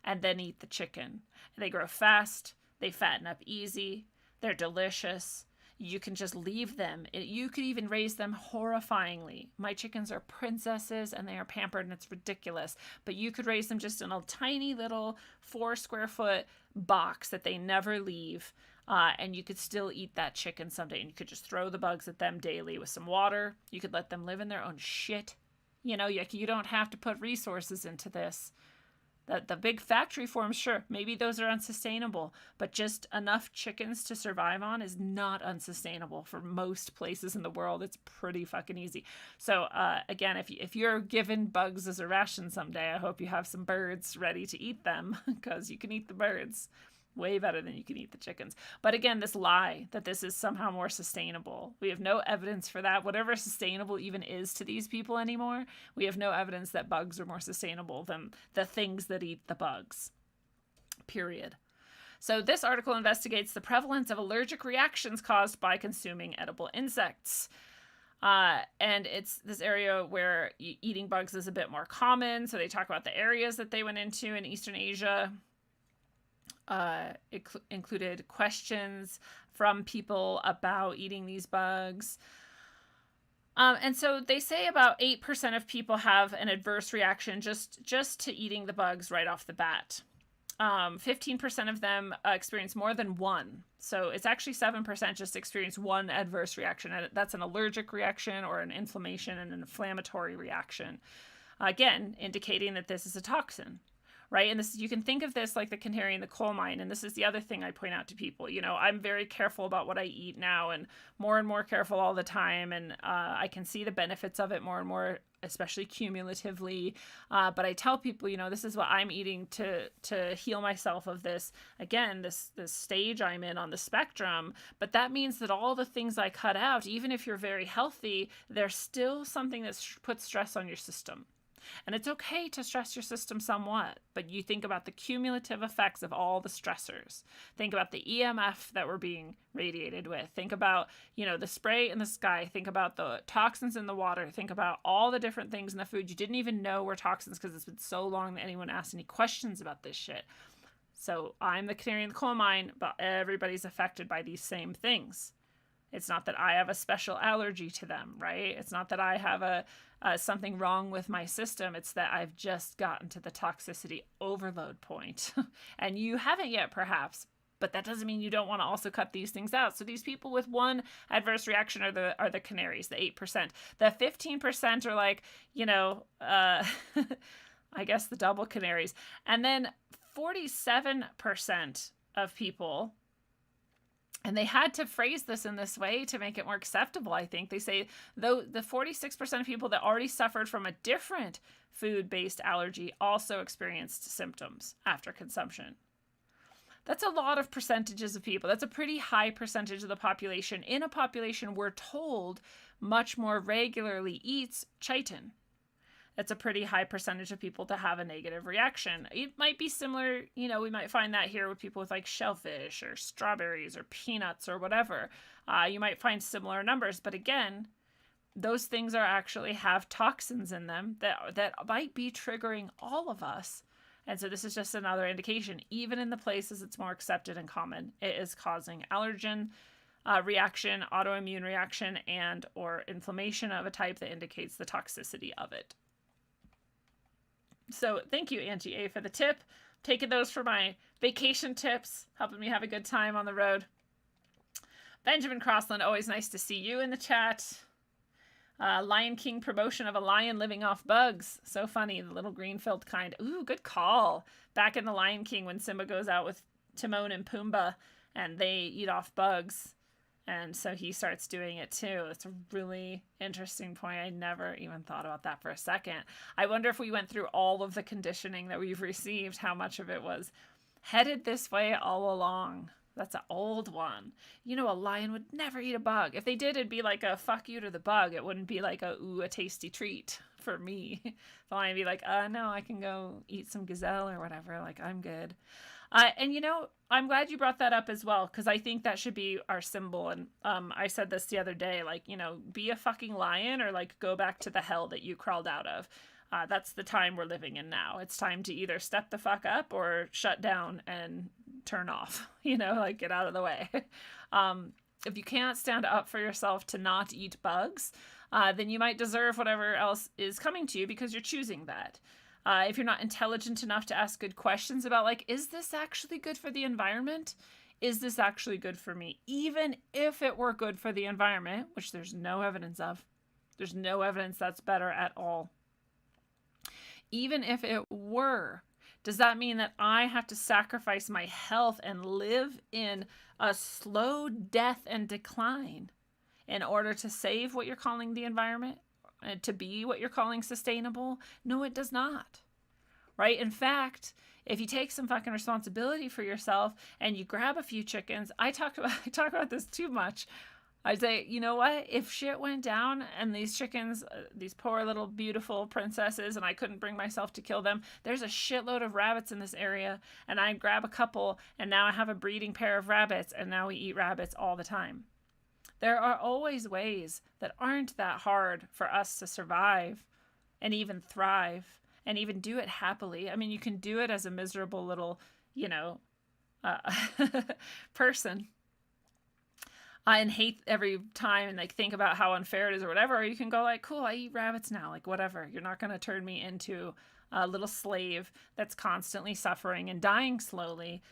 and then eat the chicken. They grow fast, they fatten up easy, they're delicious. You can just leave them. You could even raise them horrifyingly. My chickens are princesses and they are pampered and it's ridiculous. But you could raise them just in a tiny little 4 square foot box that they never leave. And you could still eat that chicken someday. And you could just throw the bugs at them daily with some water. You could let them live in their own shit. You know, you don't have to put resources into this. The big factory farms, sure, maybe those are unsustainable, but just enough chickens to survive on is not unsustainable for most places in the world. It's pretty fucking easy. So again, if you're given bugs as a ration someday, I hope you have some birds ready to eat them, because you can eat the birds way better than you can eat the chickens. But again, this lie that this is somehow more sustainable, we have no evidence for that. Whatever sustainable even is to these people anymore, we have no evidence that bugs are more sustainable than the things that eat the bugs. Period. So this article investigates the prevalence of allergic reactions caused by consuming edible insects. And it's this area where eating bugs is a bit more common. So they talk about the areas that they went into in Eastern Asia. It included questions from people about eating these bugs. And so they say about 8% of people have an adverse reaction just to eating the bugs right off the bat. 15% of them experience more than one. So it's actually 7% just experience one adverse reaction. And that's an allergic reaction or an inflammation and an inflammatory reaction. Again, indicating that this is a toxin. Right. And this, you can think of this like the canary in the coal mine. And this is the other thing I point out to people. You know, I'm very careful about what I eat now, and more careful all the time. And I can see the benefits of it more and more, especially cumulatively. But I tell people, you know, this is what I'm eating to heal myself of this, again, this stage I'm in on the spectrum. But that means that all the things I cut out, even if you're very healthy, there's still something that puts stress on your system. And it's okay to stress your system somewhat, but you think about the cumulative effects of all the stressors. Think about the EMF that we're being radiated with. Think about, you know, the spray in the sky. Think about the toxins in the water. Think about all the different things in the food you didn't even know were toxins, because it's been so long that anyone asked any questions about this shit. So I'm the canary in the coal mine, but everybody's affected by these same things. It's not that I have a special allergy to them, right? It's not that I have something wrong with my system. It's that I've just gotten to the toxicity overload point. And you haven't yet, perhaps, but that doesn't mean you don't want to also cut these things out. So these people with one adverse reaction are the canaries, the 8%. The 15% are like, you know, I guess the double canaries. And then 47% of people, and they had to phrase this in this way to make it more acceptable, I think. They say, though the 46% of people that already suffered from a different food-based allergy also experienced symptoms after consumption. That's a lot of percentages of people. That's a pretty high percentage of the population in a population we're told much more regularly eats chitin. That's a pretty high percentage of people to have a negative reaction. It might be similar, you know, we might find that here with people with like shellfish or strawberries or peanuts or whatever. You might find similar numbers, but again, those things are actually have toxins in them that might be triggering all of us. And so this is just another indication, even in the places it's more accepted and common, it is causing allergen reaction, autoimmune reaction, and or inflammation of a type that indicates the toxicity of it. So thank you, Angie A, for the tip. Taking those for my vacation tips, helping me have a good time on the road. Benjamin Crossland, always nice to see you in the chat. Lion King promotion of a lion living off bugs. So funny, the little green-filled kind. Ooh, good call. Back in the Lion King when Simba goes out with Timon and Pumbaa and they eat off bugs. And so he starts doing it too. It's a really interesting point. I never even thought about that for a second. I wonder if we went through all of the conditioning that we've received, how much of it was headed this way all along. That's an old one. You know, a lion would never eat a bug. If they did, it'd be like a fuck you to the bug. It wouldn't be like a tasty treat for me. The lion would be like, no, I can go eat some gazelle or whatever. Like, I'm good. And you know, I'm glad you brought that up as well, because I think that should be our symbol. And I said this the other day, like, you know, be a fucking lion or like go back to the hell that you crawled out of. That's the time we're living in now. It's time to either step the fuck up or shut down and turn off, you know, like get out of the way. If you can't stand up for yourself to not eat bugs, then you might deserve whatever else is coming to you because you're choosing that. If you're not intelligent enough to ask good questions about, like, is this actually good for the environment? Is this actually good for me? Even if it were good for the environment, which there's no evidence of, there's no evidence that's better at all. Even if it were, does that mean that I have to sacrifice my health and live in a slow death and decline in order to save what you're calling the environment? And to be what you're calling sustainable? No, it does not. Right? In fact, if you take some fucking responsibility for yourself and you grab a few chickens, I talk about this too much. I say, you know what? If shit went down and these chickens, these poor little beautiful princesses, and I couldn't bring myself to kill them, there's a shitload of rabbits in this area, and I grab a couple, and now I have a breeding pair of rabbits, and now we eat rabbits all the time. There are always ways that aren't that hard for us to survive and even thrive and even do it happily. I mean, you can do it as a miserable little, you know, person. And hate every time and like think about how unfair it is or whatever, or you can go like, cool, I eat rabbits now, like whatever. You're not going to turn me into a little slave that's constantly suffering and dying slowly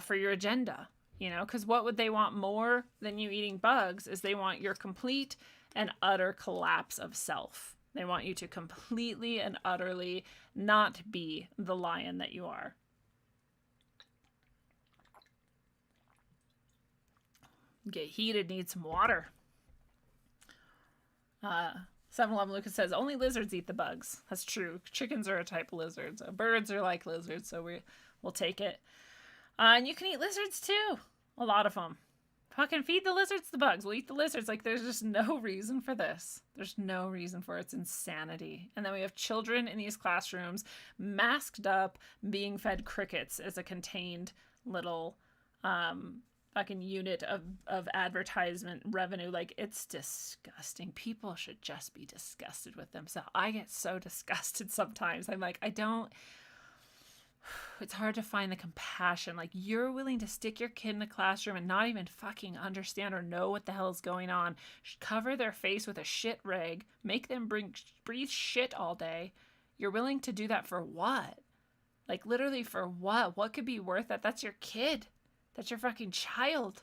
for your agenda, you know, because what would they want more than you eating bugs is they want your complete and utter collapse of self. They want you to completely and utterly not be the lion that you are. Get heated, need some water. 7-Eleven Lucas says, only lizards eat the bugs. That's true. Chickens are a type of lizards. Birds are like lizards, so we'll take it. And you can eat lizards too. A lot of them. Fucking feed the lizards the bugs. We'll eat the lizards. Like, there's just no reason for this. There's no reason for it. It's insanity. And then we have children in these classrooms masked up being fed crickets as a contained little fucking unit of advertisement revenue. Like, it's disgusting. People should just be disgusted with themselves. I get so disgusted sometimes. I'm like, it's hard to find the compassion. Like, you're willing to stick your kid in the classroom and not even fucking understand or know what the hell is going on. Cover their face with a shit rag. Make them breathe shit all day. You're willing to do that for what? Like, literally for what? What could be worth that? That's your kid. That's your fucking child.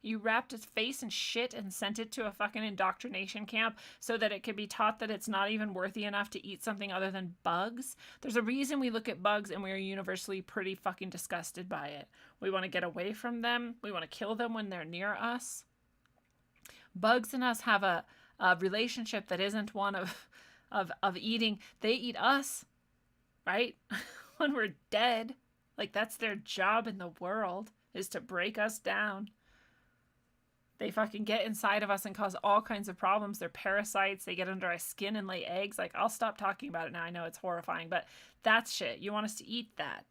You wrapped its face in shit and sent it to a fucking indoctrination camp so that it could be taught that it's not even worthy enough to eat something other than bugs. There's a reason we look at bugs and we are universally pretty fucking disgusted by it. We want to get away from them. We want to kill them when they're near us. Bugs and us have a relationship that isn't one of eating. They eat us, right? When we're dead. Like, that's their job in the world, is to break us down. They fucking get inside of us and cause all kinds of problems. They're parasites. They get under our skin and lay eggs. Like, I'll stop talking about it now. I know it's horrifying, but that's shit. You want us to eat that.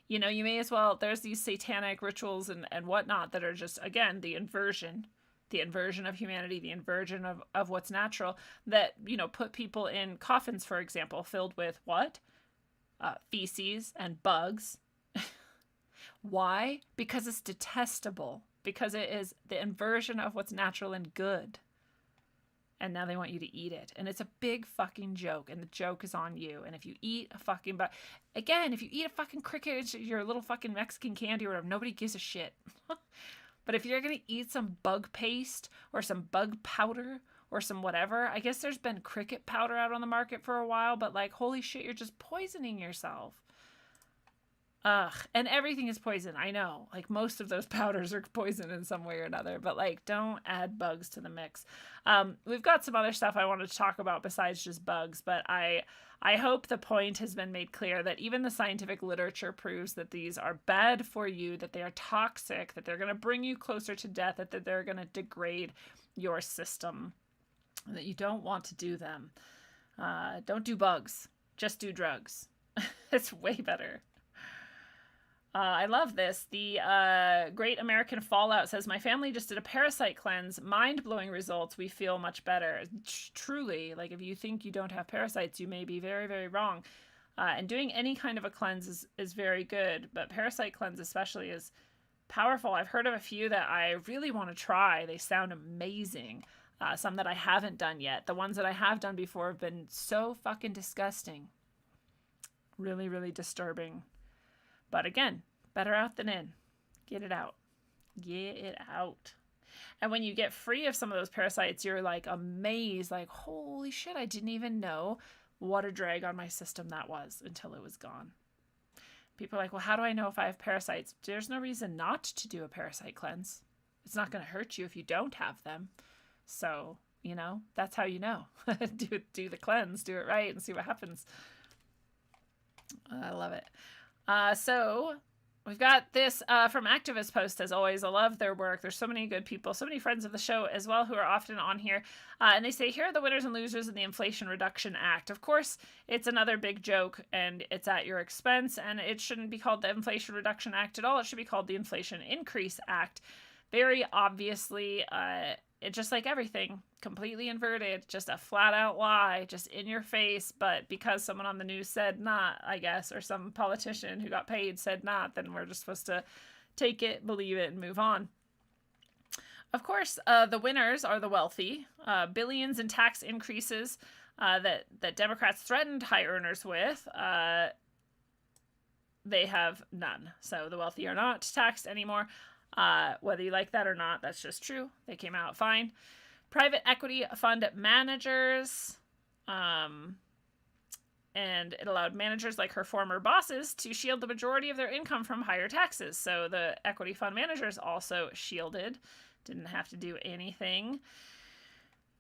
You know, you may as well, there's these satanic rituals and whatnot that are just, again, the inversion of humanity, the inversion of what's natural, that, you know, put people in coffins, for example, filled with what? Feces and bugs. Why? Because it's detestable. Because it is the inversion of what's natural and good. And now they want you to eat it. And it's a big fucking joke. And the joke is on you. And if you eat a fucking bug, again, if you eat a fucking cricket, it's your little fucking Mexican candy or whatever, nobody gives a shit. But if you're going to eat some bug paste or some bug powder or some whatever, I guess there's been cricket powder out on the market for a while, but like, holy shit, you're just poisoning yourself. Ugh, and everything is poison. I know, like most of those powders are poison in some way or another, but like don't add bugs to the mix. We've got some other stuff I wanted to talk about besides just bugs, but I hope the point has been made clear that even the scientific literature proves that these are bad for you, that they are toxic, that they're going to bring you closer to death, that they're going to degrade your system, and that you don't want to do them. Don't do bugs, just do drugs. It's way better. I love this. The Great American Fallout says, my family just did a parasite cleanse. Mind-blowing results. We feel much better. Truly, like if you think you don't have parasites, you may be very, very wrong. And doing any kind of a cleanse is very good, but parasite cleanse especially is powerful. I've heard of a few that I really want to try. They sound amazing. Some that I haven't done yet. The ones that I have done before have been so fucking disgusting. Really, really disturbing. But again, better out than in. Get it out. Get it out. And when you get free of some of those parasites, you're like amazed, like, holy shit, I didn't even know what a drag on my system that was until it was gone. People are like, well, how do I know if I have parasites? There's no reason not to do a parasite cleanse. It's not going to hurt you if you don't have them. So, you know, that's how you know. do the cleanse, do it right, and see what happens. I love it. So we've got this from Activist Post, as always. I love their work. There's so many good people, so many friends of the show as well who are often on here. And they say, here are the winners and losers in the Inflation Reduction Act. Of course, it's another big joke and it's at your expense. And it shouldn't be called the Inflation Reduction Act at all. It should be called the Inflation Increase Act. Very obviously, it just like everything, completely inverted, just a flat out lie, just in your face. But because someone on the news said not, I guess, or some politician who got paid said not, then we're just supposed to take it, believe it, and move on. Of course, the winners are the wealthy. Billions in tax increases that Democrats threatened high earners with, they have none. So the wealthy are not taxed anymore. Whether you like that or not, that's just true. They came out fine. Private equity fund managers, and it allowed managers like her former bosses to shield the majority of their income from higher taxes. So the equity fund managers also shielded, didn't have to do anything.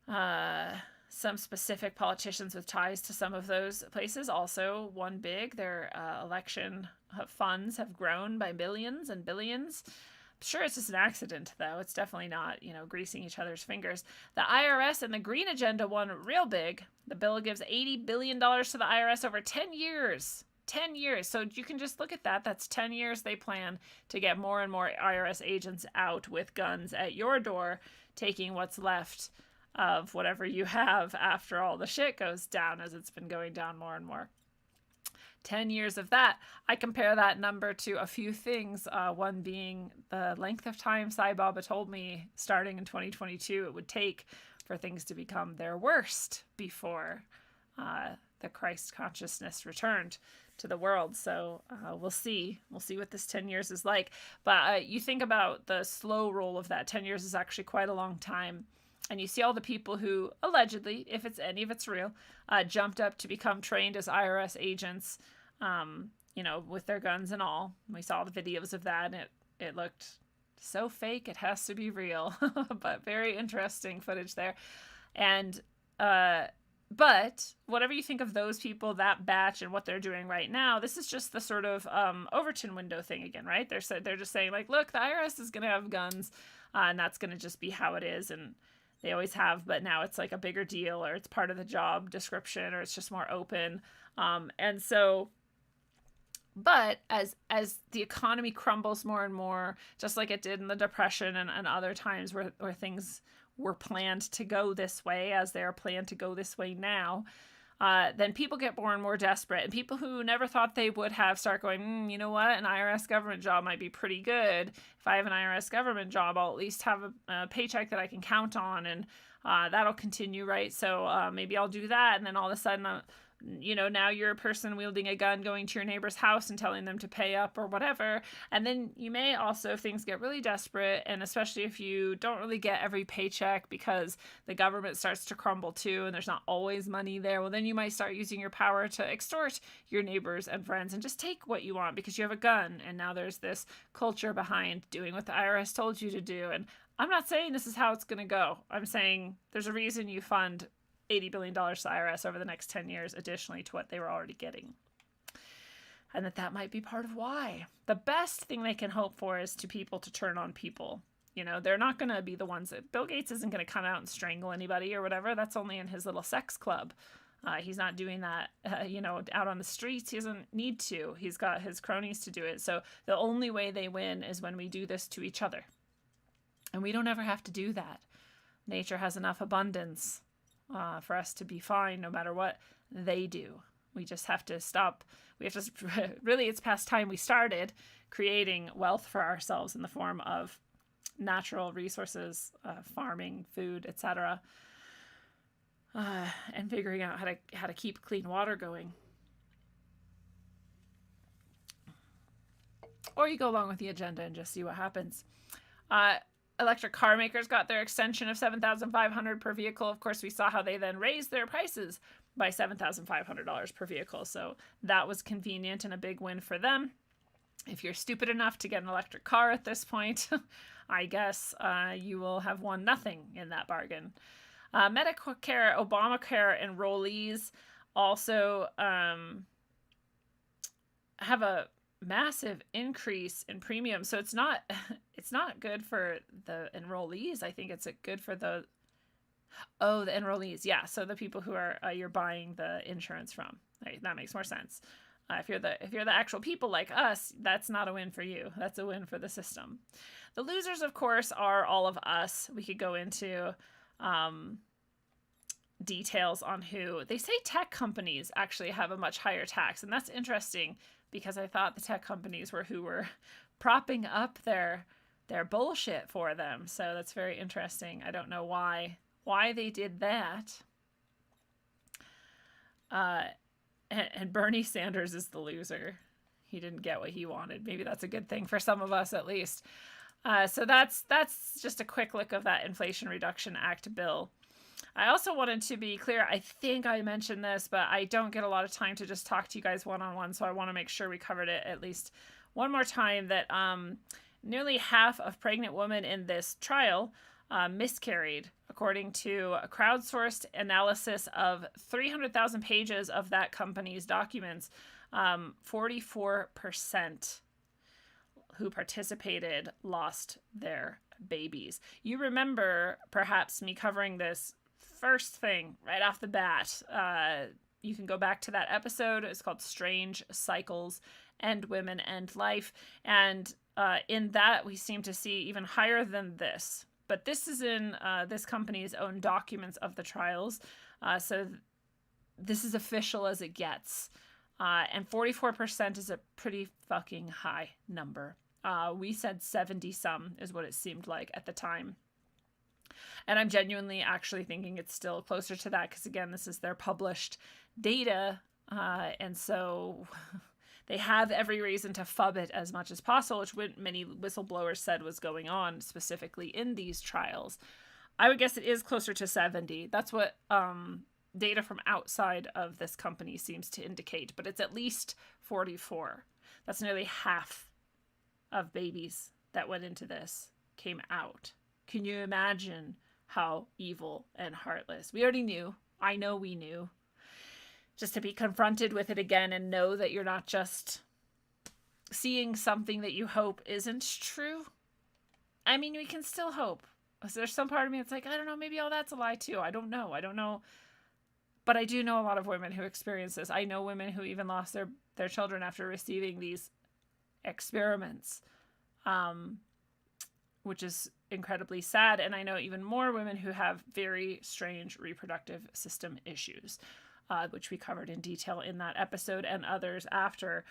Some specific politicians with ties to some of those places also won big. Their election funds have grown by billions and billions. Sure, it's just an accident, though. It's definitely not, greasing each other's fingers. The IRS and the Green Agenda won real big. The bill gives $80 billion to the IRS over 10 years. 10 years. So you can just look at that. That's 10 years they plan to get more and more IRS agents out with guns at your door, taking what's left of whatever you have after all the shit goes down, as it's been going down more and more. 10 years of that. I compare that number to a few things, one being the length of time Sai Baba told me starting in 2022 it would take for things to become their worst before the Christ consciousness returned to the world. So we'll see what this 10 years is like. But you think about the slow roll of that. 10 years is actually quite a long time. And you see all the people who allegedly, if any of it's real, jumped up to become trained as IRS agents, with their guns and all. We saw the videos of that, and it looked so fake, it has to be real. But very interesting footage there. And but whatever you think of those people, that batch, and what they're doing right now, this is just the sort of Overton window thing again, right? They're just saying, like, look, the IRS is going to have guns, and that's going to just be how it is, and they always have, but now it's like a bigger deal, or it's part of the job description, or it's just more open. And so, but as the economy crumbles more and more, just like it did in the Depression and other times where things were planned to go this way, as they are planned to go this way now, then people get more and more desperate. And people who never thought they would have start going, you know what, an IRS government job might be pretty good. If I have an IRS government job, I'll at least have a paycheck that I can count on, and that'll continue, right? So maybe I'll do that. And then all of a sudden, now you're a person wielding a gun going to your neighbor's house and telling them to pay up or whatever. And then you may also, if things get really desperate, and especially if you don't really get every paycheck because the government starts to crumble too and there's not always money there, well, then you might start using your power to extort your neighbors and friends and just take what you want because you have a gun. And now there's this culture behind doing what the IRS told you to do. And I'm not saying this is how it's going to go. I'm saying there's a reason you fund $80 billion to the IRS over the next 10 years, additionally to what they were already getting. And that might be part of why. The best thing they can hope for is to people to turn on people. They're not going to be the ones that Bill Gates isn't going to come out and strangle anybody or whatever. That's only in his little sex club. He's not doing that, out on the streets. He doesn't need to. He's got his cronies to do it. So the only way they win is when we do this to each other. And we don't ever have to do that. Nature has enough abundance for us to be fine no matter what they do. We just have to stop. We have to, really, it's past time we started creating wealth for ourselves in the form of natural resources, farming, food, etc., and figuring out how to keep clean water going. Or you go along with the agenda and just see what happens. Electric car makers got their extension of $7,500 per vehicle. Of course, we saw how they then raised their prices by $7,500 per vehicle. So that was convenient and a big win for them. If you're stupid enough to get an electric car at this point, I guess you will have won nothing in that bargain. Medicare, Obamacare enrollees also have a massive increase in premium. So it's not good for the enrollees. I think it's good for the enrollees. Yeah. So the people who are you're buying the insurance from. Right, that makes more sense. If you're the actual people like us, that's not a win for you. That's a win for the system. The losers, of course, are all of us. We could go into details on who. They say tech companies actually have a much higher tax, and that's interesting because I thought the tech companies were who were propping up their bullshit for them. So that's very interesting. I don't know why they did that. And Bernie Sanders is the loser. He didn't get what he wanted. Maybe that's a good thing for some of us at least. So that's just a quick look of that Inflation Reduction Act bill. I also wanted to be clear, I think I mentioned this, but I don't get a lot of time to just talk to you guys one-on-one, so I want to make sure we covered it at least one more time, that nearly half of pregnant women in this trial miscarried, according to a crowdsourced analysis of 300,000 pages of that company's documents. 44% who participated lost their babies. You remember perhaps me covering this first thing right off the bat. You can go back to that episode. It's called Strange Cycles, End Women, End Life. And in that, we seem to see even higher than this. But this is in this company's own documents of the trials. So this is official as it gets. And 44% is a pretty fucking high number. We said 70 some is what it seemed like at the time. And I'm genuinely actually thinking it's still closer to that because, again, this is their published data. And so they have every reason to fub it as much as possible, which many whistleblowers said was going on specifically in these trials. I would guess it is closer to 70. That's what data from outside of this company seems to indicate, but it's at least 44. That's nearly half of babies that went into this came out. Can you imagine how evil and heartless? We already knew. I know we knew. Just to be confronted with it again and know that you're not just seeing something that you hope isn't true. I mean, we can still hope. There's some part of me that's like, I don't know, maybe all that's a lie too. I don't know. But I do know a lot of women who experience this. I know women who even lost their children after receiving these experiments, which is incredibly sad. And I know even more women who have very strange reproductive system issues, which we covered in detail in that episode and others after.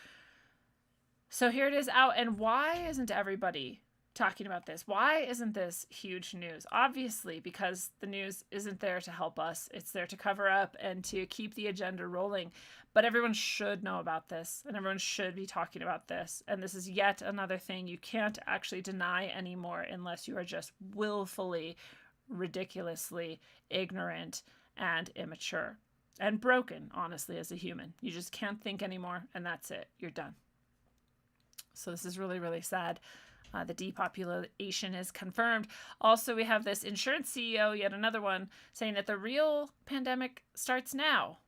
So here it is out. And why isn't everybody talking about this. Why isn't this huge news? Obviously, because the news isn't there to help us. It's there to cover up and to keep the agenda rolling. But everyone should know about this, and everyone should be talking about this. And this is yet another thing you can't actually deny anymore unless you are just willfully, ridiculously ignorant and immature and broken, honestly, as a human. You just can't think anymore, and that's it. You're done. So this is really, really sad. The depopulation is confirmed. Also, we have this insurance CEO, yet another one, saying that the real pandemic starts now.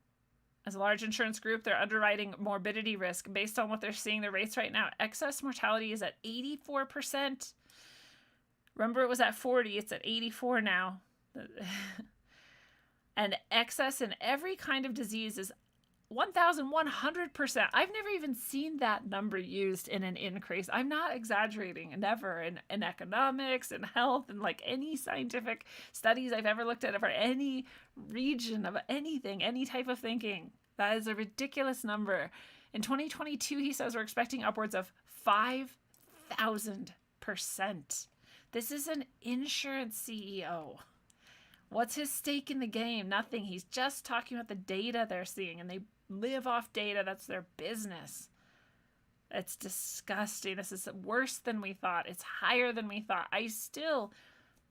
As a large insurance group, they're underwriting morbidity risk based on what they're seeing the rates right now. Excess mortality is at 84%. Remember, it was at 40. It's at 84 now. And excess in every kind of disease is 1,100%. I've never even seen that number used in an increase. I'm not exaggerating. Never in economics and health and like any scientific studies I've ever looked at for any region of anything, any type of thinking. That is a ridiculous number. In 2022, he says we're expecting upwards of 5,000%. This is an insurance CEO. What's his stake in the game? Nothing. He's just talking about the data they're seeing, and they live off data. That's their business. It's disgusting. This is worse than we thought. It's higher than we thought. I still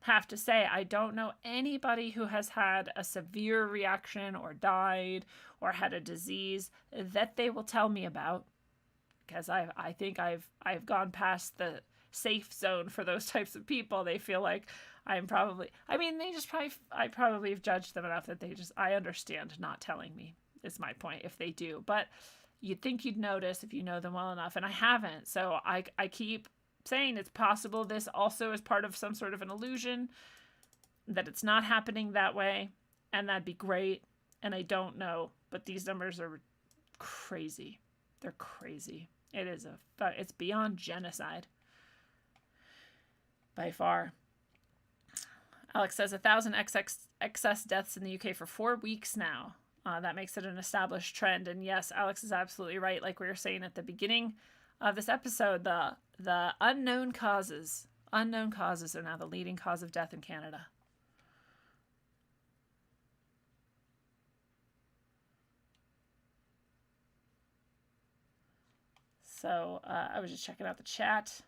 have to say, I don't know anybody who has had a severe reaction or died or had a disease that they will tell me about, because I think I've gone past the safe zone for those types of people. They feel like I probably have judged them enough that I understand not telling me, is my point, if they do. But you'd think you'd notice if you know them well enough, and I haven't. So I keep saying it's possible this also is part of some sort of an illusion, that it's not happening that way, and that'd be great. And I don't know, but these numbers are crazy. They're crazy. It's beyond genocide. By far. Alex says 1,000 excess deaths in the UK for 4 weeks now. That makes it an established trend. And yes, Alex is absolutely right. Like we were saying at the beginning of this episode, the unknown causes are now the leading cause of death in Canada. So I was just checking out the chat.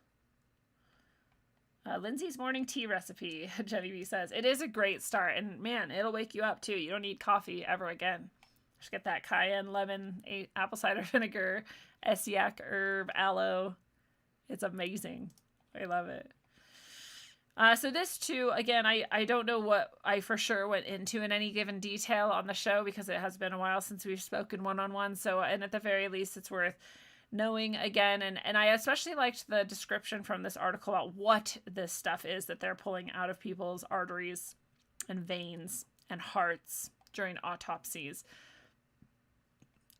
Lindsay's morning tea recipe, Jenny B says. It is a great start, and man, it'll wake you up too. You don't need coffee ever again. Just get that cayenne, lemon, apple cider vinegar, Essiac herb, aloe. It's amazing. I love it. So this too, again, I don't know what I for sure went into in any given detail on the show, because it has been a while since we've spoken one-on-one. So, and at the very least, it's worth knowing again. And I especially liked the description from this article about what this stuff is that they're pulling out of people's arteries and veins and hearts during autopsies.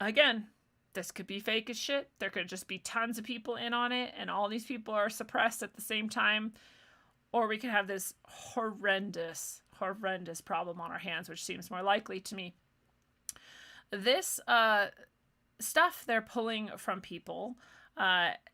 Again, this could be fake as shit. There could just be tons of people in on it, and all these people are suppressed at the same time. Or we could have this horrendous problem on our hands, which seems more likely to me. This stuff they're pulling from people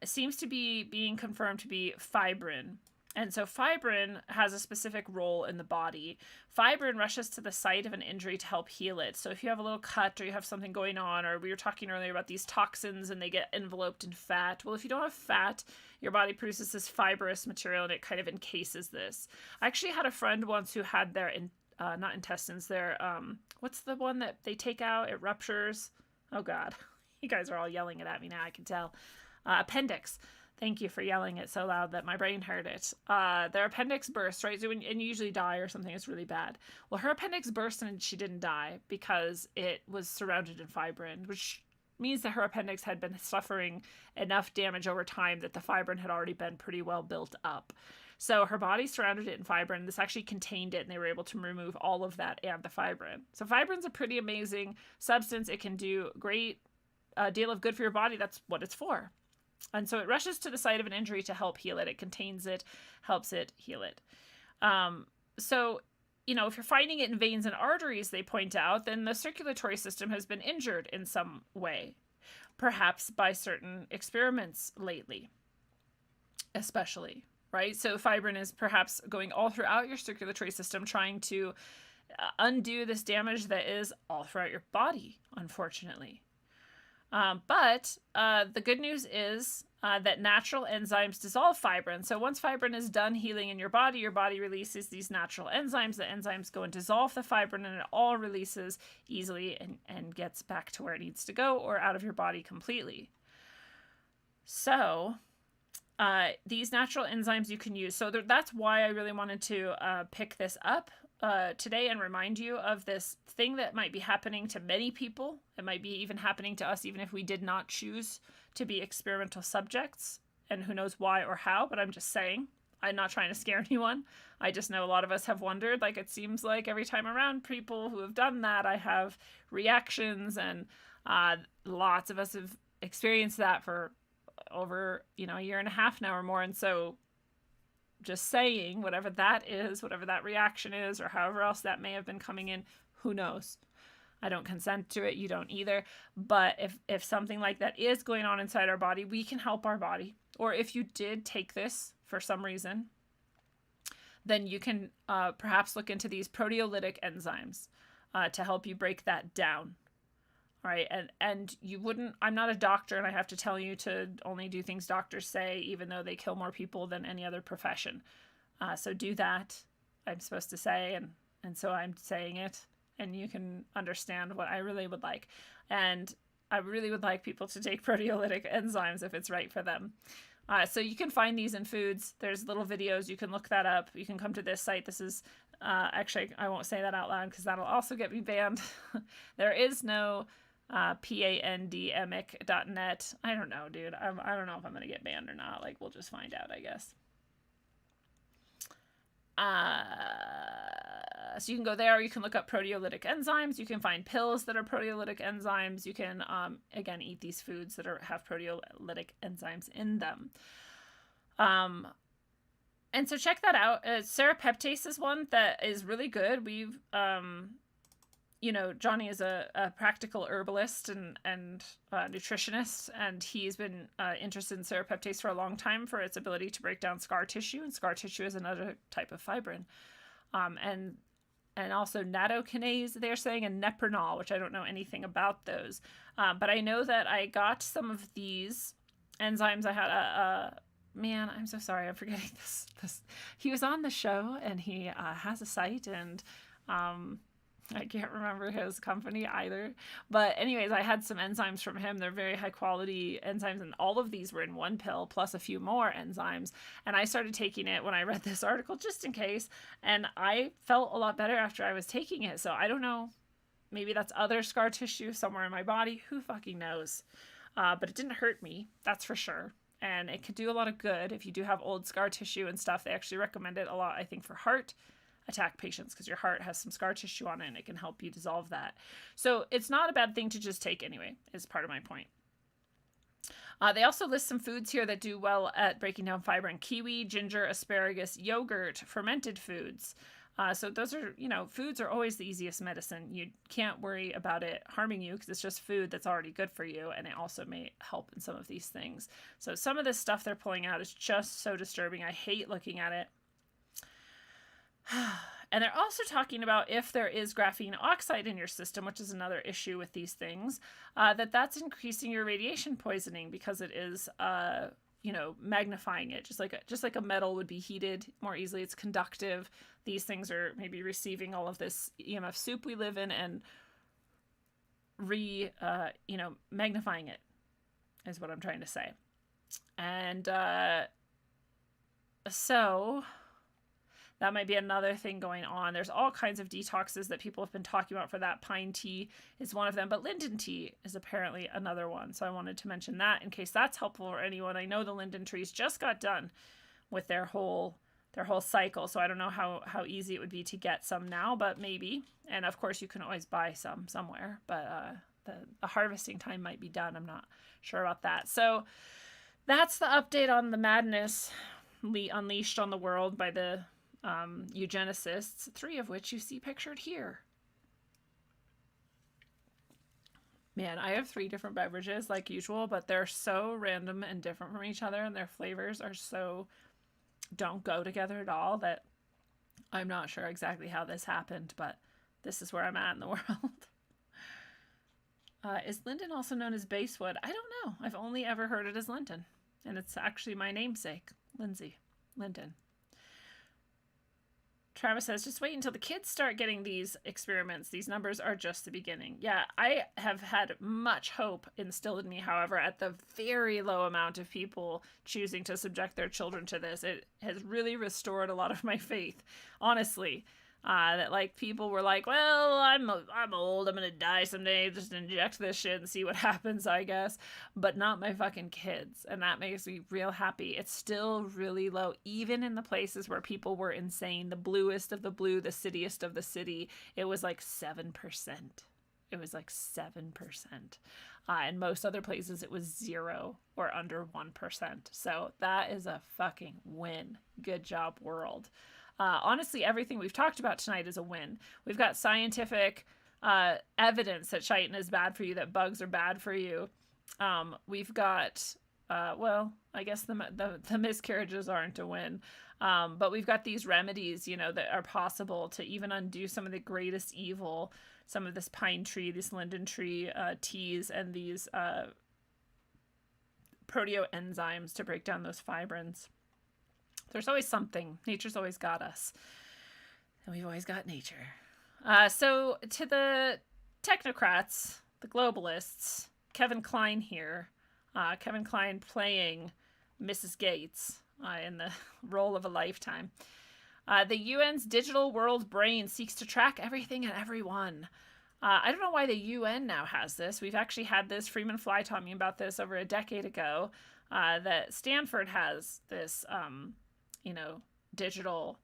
seems to be being confirmed to be fibrin. And so fibrin has a specific role in the body. Fibrin rushes to the site of an injury to help heal it. So if you have a little cut or you have something going on, or we were talking earlier about these toxins and they get enveloped in fat. Well, if you don't have fat, your body produces this fibrous material and it kind of encases this. I actually had a friend once who had their, not intestines, their, what's the one that they take out? It ruptures. Oh God, you guys are all yelling it at me now, I can tell. Appendix. Thank you for yelling it so loud that my brain heard it. Their appendix burst, right? So and you usually die or something, it's really bad. Well, her appendix burst and she didn't die because it was surrounded in fibrin, which means that her appendix had been suffering enough damage over time that the fibrin had already been pretty well built up. So her body surrounded it in fibrin. This actually contained it, and they were able to remove all of that and the fibrin. So fibrin's a pretty amazing substance. It can do a great deal of good for your body. That's what it's for. And so it rushes to the site of an injury to help heal it. It contains it, helps it heal it. So, you know, if you're finding it in veins and arteries, they point out, then the circulatory system has been injured in some way, perhaps by certain experiments lately, especially. right? So fibrin is perhaps going all throughout your circulatory system, trying to undo this damage that is all throughout your body, unfortunately. But the good news is that natural enzymes dissolve fibrin. So once fibrin is done healing in your body releases these natural enzymes. The enzymes go and dissolve the fibrin, and it all releases easily and gets back to where it needs to go, or out of your body completely. So these natural enzymes you can use. So that's why I really wanted to pick this up today and remind you of this thing that might be happening to many people. It might be even happening to us, even if we did not choose to be experimental subjects, and who knows why or how, but I'm just saying. I'm not trying to scare anyone. I just know a lot of us have wondered. Like, it seems like every time around people who have done that, I have reactions, and lots of us have experienced that for over, a year and a half now or more. And so just saying, whatever that is, whatever that reaction is, or however else that may have been coming in, who knows? I don't consent to it. You don't either. But if something like that is going on inside our body, we can help our body. Or if you did take this for some reason, then you can perhaps look into these proteolytic enzymes to help you break that down. All right. And you wouldn't, I'm not a doctor, and I have to tell you to only do things doctors say, even though they kill more people than any other profession. So do that, I'm supposed to say, and so I'm saying it, and you can understand what I really would like. And I really would like people to take proteolytic enzymes if it's right for them. So you can find these in foods. There's little videos. You can look that up. You can come to this site. This is, actually, I won't say that out loud because that'll also get me banned. There is no pandemic.net. I don't know, dude. I don't know if I'm going to get banned or not. Like, we'll just find out, I guess. So you can go there, or you can look up proteolytic enzymes. You can find pills that are proteolytic enzymes. You can, again, eat these foods that have proteolytic enzymes in them. And so check that out. Serrapeptase is one that is really good. We've, Johnny is a practical herbalist and nutritionist, and he's been interested in serrapeptase for a long time for its ability to break down scar tissue, and scar tissue is another type of fibrin. And also nattokinase, they're saying, and nepronol, which I don't know anything about those. But I know that I got some of these enzymes. I had man, I'm so sorry, I'm forgetting this. He was on the show, and he has a site, and I can't remember his company either. But anyways, I had some enzymes from him. They're very high quality enzymes, and all of these were in one pill plus a few more enzymes. And I started taking it when I read this article just in case, and I felt a lot better after I was taking it. So I don't know, maybe that's other scar tissue somewhere in my body. Who fucking knows? But it didn't hurt me, that's for sure. And it could do a lot of good if you do have old scar tissue and stuff. They actually recommend it a lot, I think, for heart attack patients, because your heart has some scar tissue on it, and it can help you dissolve that. So it's not a bad thing to just take anyway, is part of my point. They also list some foods here that do well at breaking down fibrin: kiwi, ginger, asparagus, yogurt, fermented foods. So those are, foods are always the easiest medicine. You can't worry about it harming you because it's just food that's already good for you, and it also may help in some of these things. So some of this stuff they're pulling out is just so disturbing. I hate looking at it. And they're also talking about if there is graphene oxide in your system, which is another issue with these things, that's increasing your radiation poisoning because it is, magnifying it, just like a metal would be heated more easily. It's conductive. These things are maybe receiving all of this EMF soup we live in and magnifying it is what I'm trying to say. And so that might be another thing going on. There's all kinds of detoxes that people have been talking about for that. Pine tea is one of them, but linden tea is apparently another one. So I wanted to mention that in case that's helpful for anyone. I know the linden trees just got done with their whole cycle, so I don't know how easy it would be to get some now, but maybe. And of course you can always buy some somewhere, but the harvesting time might be done. I'm not sure about that. So that's the update on the madness unleashed on the world by the eugenicists, 3 of which you see pictured here. Man, I have 3 different beverages like usual, but they're so random and different from each other, and their flavors are so don't go together at all. That I'm not sure exactly how this happened, but this is where I'm at in the world. Is linden also known as basswood? I don't know. I've only ever heard it as linden. And it's actually my namesake, Lindsay. Linden. Travis says, just wait until the kids start getting these experiments. These numbers are just the beginning. Yeah, I have had much hope instilled in me, however, at the very low amount of people choosing to subject their children to this. It has really restored a lot of my faith, honestly. That like people were like, well, I'm old, I'm gonna die someday, just inject this shit and see what happens, I guess, but not my fucking kids. And that makes me real happy. It's still really low, even in the places where people were insane. The bluest of the blue, the citiest of the city, it was like 7%. It was like 7%. And most other places it was 0 or under 1%. So that is a fucking win. Good job, world. Honestly, everything we've talked about tonight is a win. We've got scientific evidence that chitin is bad for you, that bugs are bad for you. We've got, well, I guess the miscarriages aren't a win. But we've got these remedies, you know, that are possible to even undo some of the greatest evil, some of this pine tree, this linden tree teas, and these proteoenzymes to break down those fibrins. There's always something. Nature's always got us. And we've always got nature. So to the technocrats, the globalists, Kevin Kline here. Kevin Kline playing Mrs. Gates in the role of a lifetime. The UN's digital world brain seeks to track everything and everyone. I don't know why the UN now has this. We've actually had this. Freeman Fly taught me about this over a decade ago. That Stanford has this... you know, digital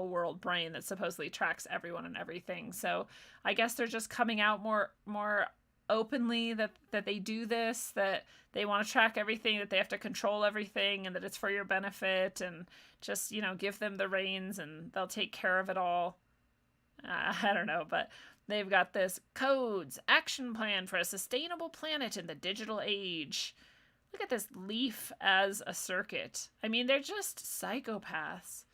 world brain that supposedly tracks everyone and everything. So I guess they're just coming out more openly that they do this, that they want to track everything, that they have to control everything, and that it's for your benefit, and just, you know, give them the reins and they'll take care of it all. I don't know, but they've got this codes, action plan for a sustainable planet in the digital age. Look at this leaf as a circuit. I mean, they're just psychopaths.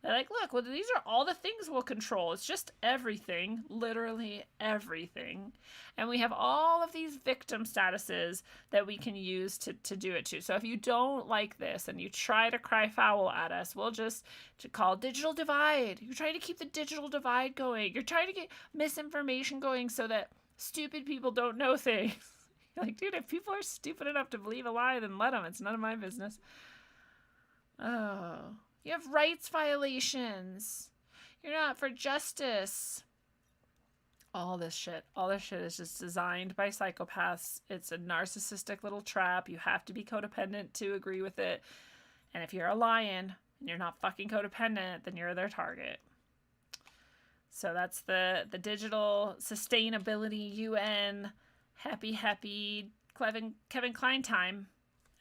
They're like, look, well, these are all the things we'll control. It's just everything, literally everything. And we have all of these victim statuses that we can use to do it to. So if you don't like this and you try to cry foul at us, we'll just call digital divide. You're trying to keep the digital divide going. You're trying to get misinformation going so that stupid people don't know things. Like, dude, if people are stupid enough to believe a lie, then let them. It's none of my business. Oh, you have rights violations. You're not for justice. All this shit is just designed by psychopaths. It's a narcissistic little trap. You have to be codependent to agree with it. And if you're a lion and you're not fucking codependent, then you're their target. So that's the digital sustainability UN happy Kevin Kline time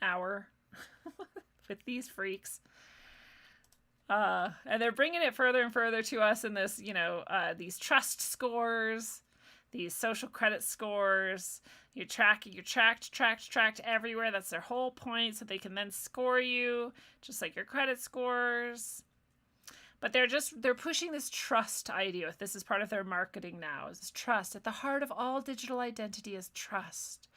hour with these freaks. And they're bringing it further and further to us in this, you know, these trust scores, these social credit scores. You're tracked everywhere. That's their whole point, so they can then score you, just like your credit scores. But they're pushing this trust idea. This is part of their marketing now, is trust. At the heart of all digital identity is trust.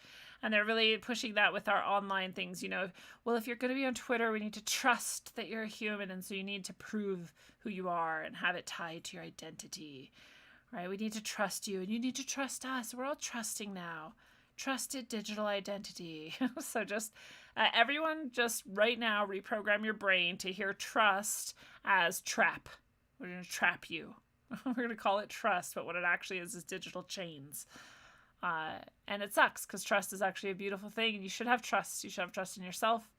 And they're really pushing that with our online things. You know, well, if you're going to be on Twitter, we need to trust that you're a human. And so you need to prove who you are and have it tied to your identity, right? We need to trust you and you need to trust us. We're all trusting now. Trusted digital identity. So just everyone just right now reprogram your brain to hear trust as trap. We're going to trap you. We're going to call it trust, but what it actually is digital chains. And it sucks because trust is actually a beautiful thing, and you should have trust. You should have trust in yourself.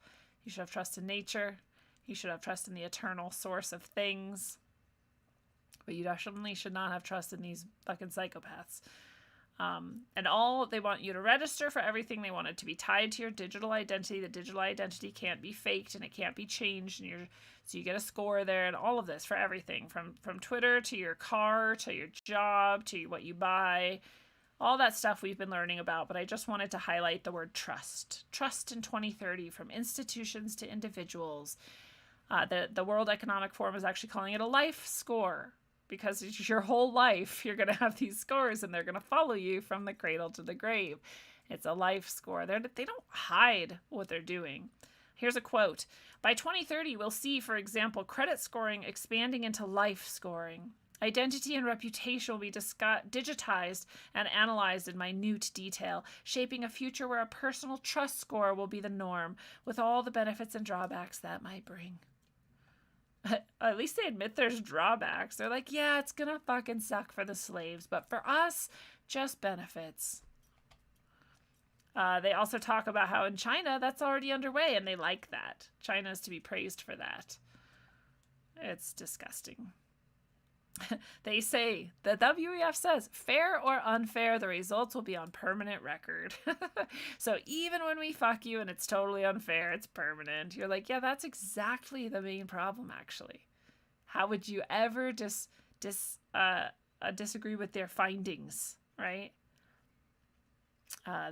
You should have trust in nature. You should have trust in the eternal source of things. But you definitely should not have trust in these fucking psychopaths. And all they want you to register for everything. They want it to be tied to your digital identity. The digital identity can't be faked and it can't be changed. And so you get a score there, and all of this for everything from Twitter to your car to your job to what you buy, all that stuff we've been learning about. But I just wanted to highlight the word trust. Trust in 2030, from institutions to individuals. The World Economic Forum is actually calling it a life score, because it's your whole life you're going to have these scores and they're going to follow you from the cradle to the grave. It's a life score. They don't hide what they're doing. Here's a quote. By 2030, we'll see, for example, credit scoring expanding into life scoring. Identity and reputation will be digitized and analyzed in minute detail, shaping a future where a personal trust score will be the norm, with all the benefits and drawbacks that might bring. At least they admit there's drawbacks. They're like, yeah, it's gonna fucking suck for the slaves, but for us, just benefits. They also talk about how in China that's already underway, and they like that. China is to be praised for that. It's disgusting. They say, the WEF says, fair or unfair, the results will be on permanent record. So even when we fuck you and it's totally unfair, it's permanent. You're like, yeah, that's exactly the main problem, actually. How would you ever disagree with their findings, right?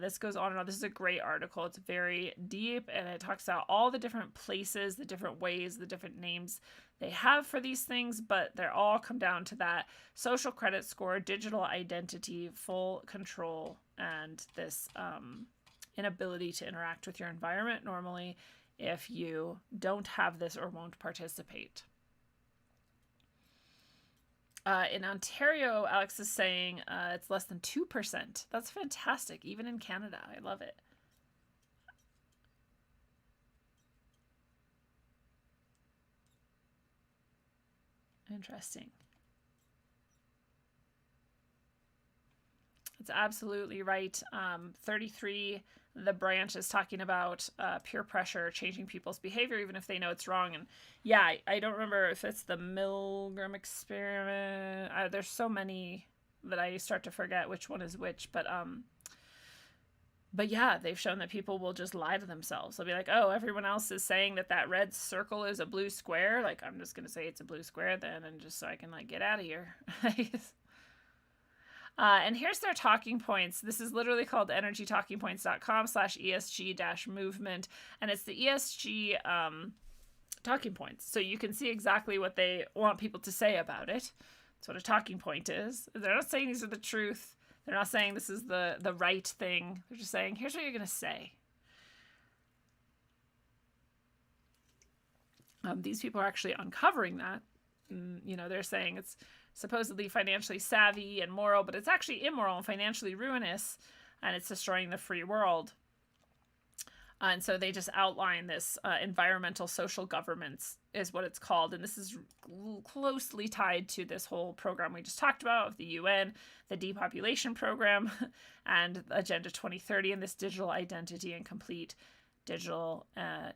This goes on and on. This is a great article. It's very deep, and it talks about all the different places, the different ways, the different names they have for these things, but they all come down to that social credit score, digital identity, full control, and this inability to interact with your environment normally if you don't have this or won't participate. In Ontario, Alex is saying it's less than 2%. That's fantastic, even in Canada. I love it. Interesting. It's absolutely right. 33, the branch is talking about peer pressure changing people's behavior, even if they know it's wrong. And yeah, I don't remember if it's the Milgram experiment. There's so many that I start to forget which one is which. But yeah, they've shown that people will just lie to themselves. They'll be like, oh, everyone else is saying that red circle is a blue square. Like, I'm just going to say it's a blue square then, and just so I can, like, get out of here. And here's their talking points. This is literally called energytalkingpoints.com/ESG-movement. And it's the ESG talking points. So you can see exactly what they want people to say about it. That's what a talking point is. They're not saying these are the truth. They're not saying this is the right thing. They're just saying, here's what you're going to say. These people are actually uncovering that. They're saying it's supposedly financially savvy and moral, but it's actually immoral and financially ruinous, and it's destroying the free world. And so they just outline this environmental social governance is what it's called. And this is closely tied to this whole program we just talked about of the UN, the depopulation program, and Agenda 2030, and this digital identity and complete digital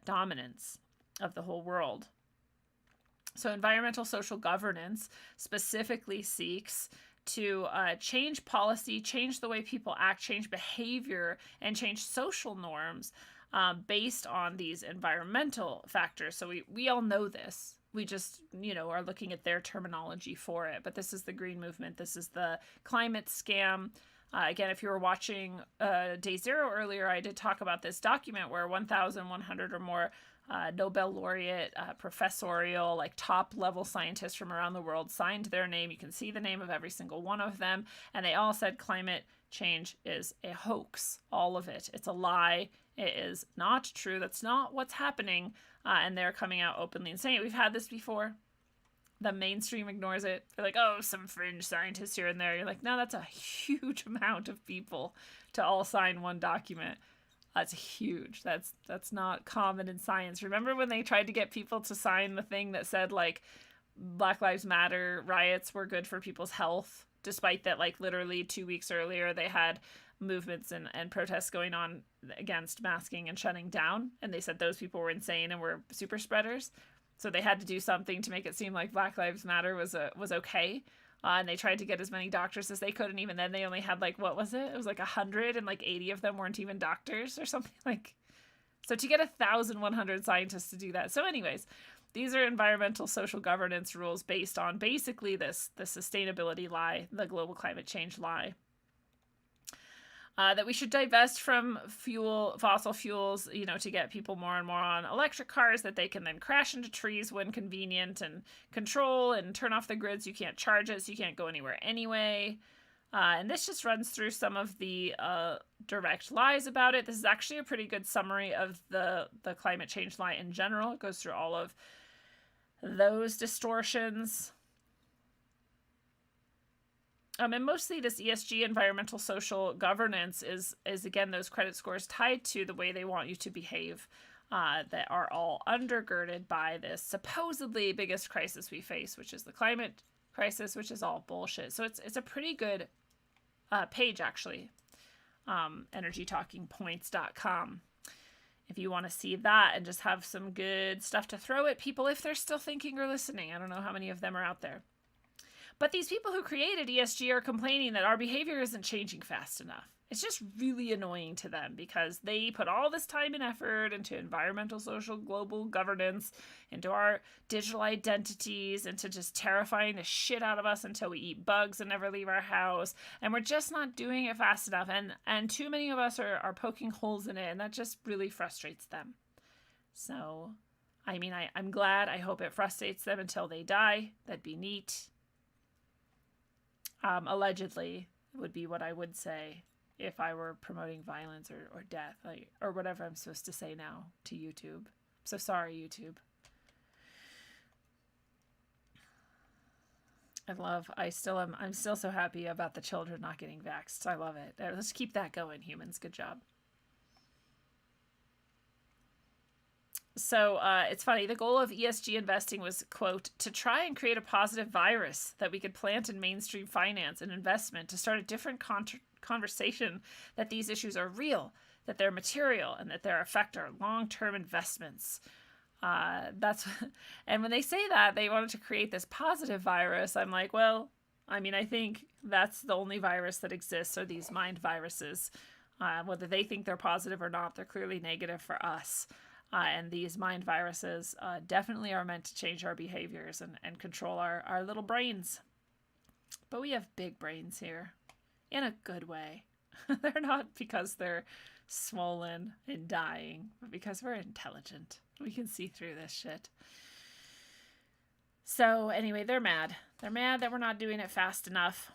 dominance of the whole world. So environmental social governance specifically seeks to change policy, change the way people act, change behavior, and change social norms based on these environmental factors. So we all know this. We just, are looking at their terminology for it. But this is the green movement. This is the climate scam. Again, if you were watching Day Zero earlier, I did talk about this document where 1,100 or more Nobel laureate, professorial, top level scientists from around the world signed their name. You can see the name of every single one of them. And they all said climate change is a hoax. All of it. It's a lie. It is not true. That's not what's happening. And they're coming out openly and saying it. We've had this before. The mainstream ignores it. They're like, oh, some fringe scientists here and there. You're like, no, that's a huge amount of people to all sign one document. That's huge. That's not common in science. Remember when they tried to get people to sign the thing that said, Black Lives Matter riots were good for people's health, despite that, literally 2 weeks earlier, they had movements and protests going on against masking and shutting down. And they said those people were insane and were super spreaders. So they had to do something to make it seem like Black Lives Matter was okay. And they tried to get as many doctors as they could. And even then they only had what was it? It was 100 and 80 of them weren't even doctors or something So to get 1,100 scientists to do that. So anyways, these are environmental social governance rules based on basically the sustainability lie, the global climate change lie. that we should divest from fossil fuels, you know, to get people more and more on electric cars that they can then crash into trees when convenient and control and turn off the grids. You can't charge it, so you can't go anywhere anyway. And this just runs through some of the direct lies about it. This is actually a pretty good summary of the climate change lie in general. It goes through all of those distortions. And mostly this ESG, environmental social governance, is again those credit scores tied to the way they want you to behave, that are all undergirded by this supposedly biggest crisis we face, which is the climate crisis, which is all bullshit. So it's a pretty good page, actually, energytalkingpoints.com, if you want to see that and just have some good stuff to throw at people if they're still thinking or listening. I don't know how many of them are out there. But these people who created ESG are complaining that our behavior isn't changing fast enough. It's just really annoying to them because they put all this time and effort into environmental, social, global governance, into our digital identities, into just terrifying the shit out of us until we eat bugs and never leave our house. And we're just not doing it fast enough. And too many of us are poking holes in it, and that just really frustrates them. So, I mean, I'm glad. I hope it frustrates them until they die. That'd be neat. Allegedly would be what I would say if I were promoting violence or death, or whatever I'm supposed to say now to YouTube. So sorry, YouTube. I'm still so happy about the children not getting vaxxed. I love it. Let's keep that going, humans. Good job. So it's funny. The goal of ESG investing was, quote, to try and create a positive virus that we could plant in mainstream finance and investment to start a different conversation that these issues are real, that they're material, and that their effect are long-term investments. And when they say that they wanted to create this positive virus, I'm like, well, I mean, I think that's the only virus that exists are these mind viruses. Whether they think they're positive or not, they're clearly negative for us. And these mind viruses definitely are meant to change our behaviors and control our little brains. But we have big brains here, in a good way. They're not because they're swollen and dying, but because we're intelligent. We can see through this shit. So anyway, they're mad. They're mad that we're not doing it fast enough.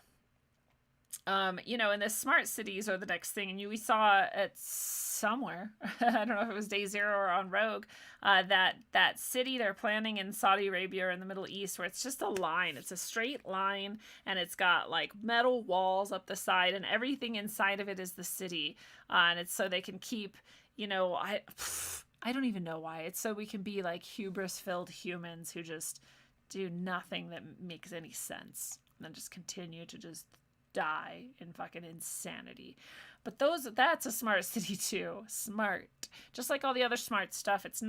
You know, and the smart cities are the next thing. And we saw it somewhere, I don't know if it was Day Zero or on Rogue, that city they're planning in Saudi Arabia or in the Middle East, where it's just a line. It's a straight line, and it's got like metal walls up the side, and everything inside of it is the city. And it's so they can keep, you know, I don't even know why. It's so we can be like hubris-filled humans who just do nothing that makes any sense, and then just continue to just die in fucking insanity. But that's a smart city too. Smart. Just like all the other smart stuff. It's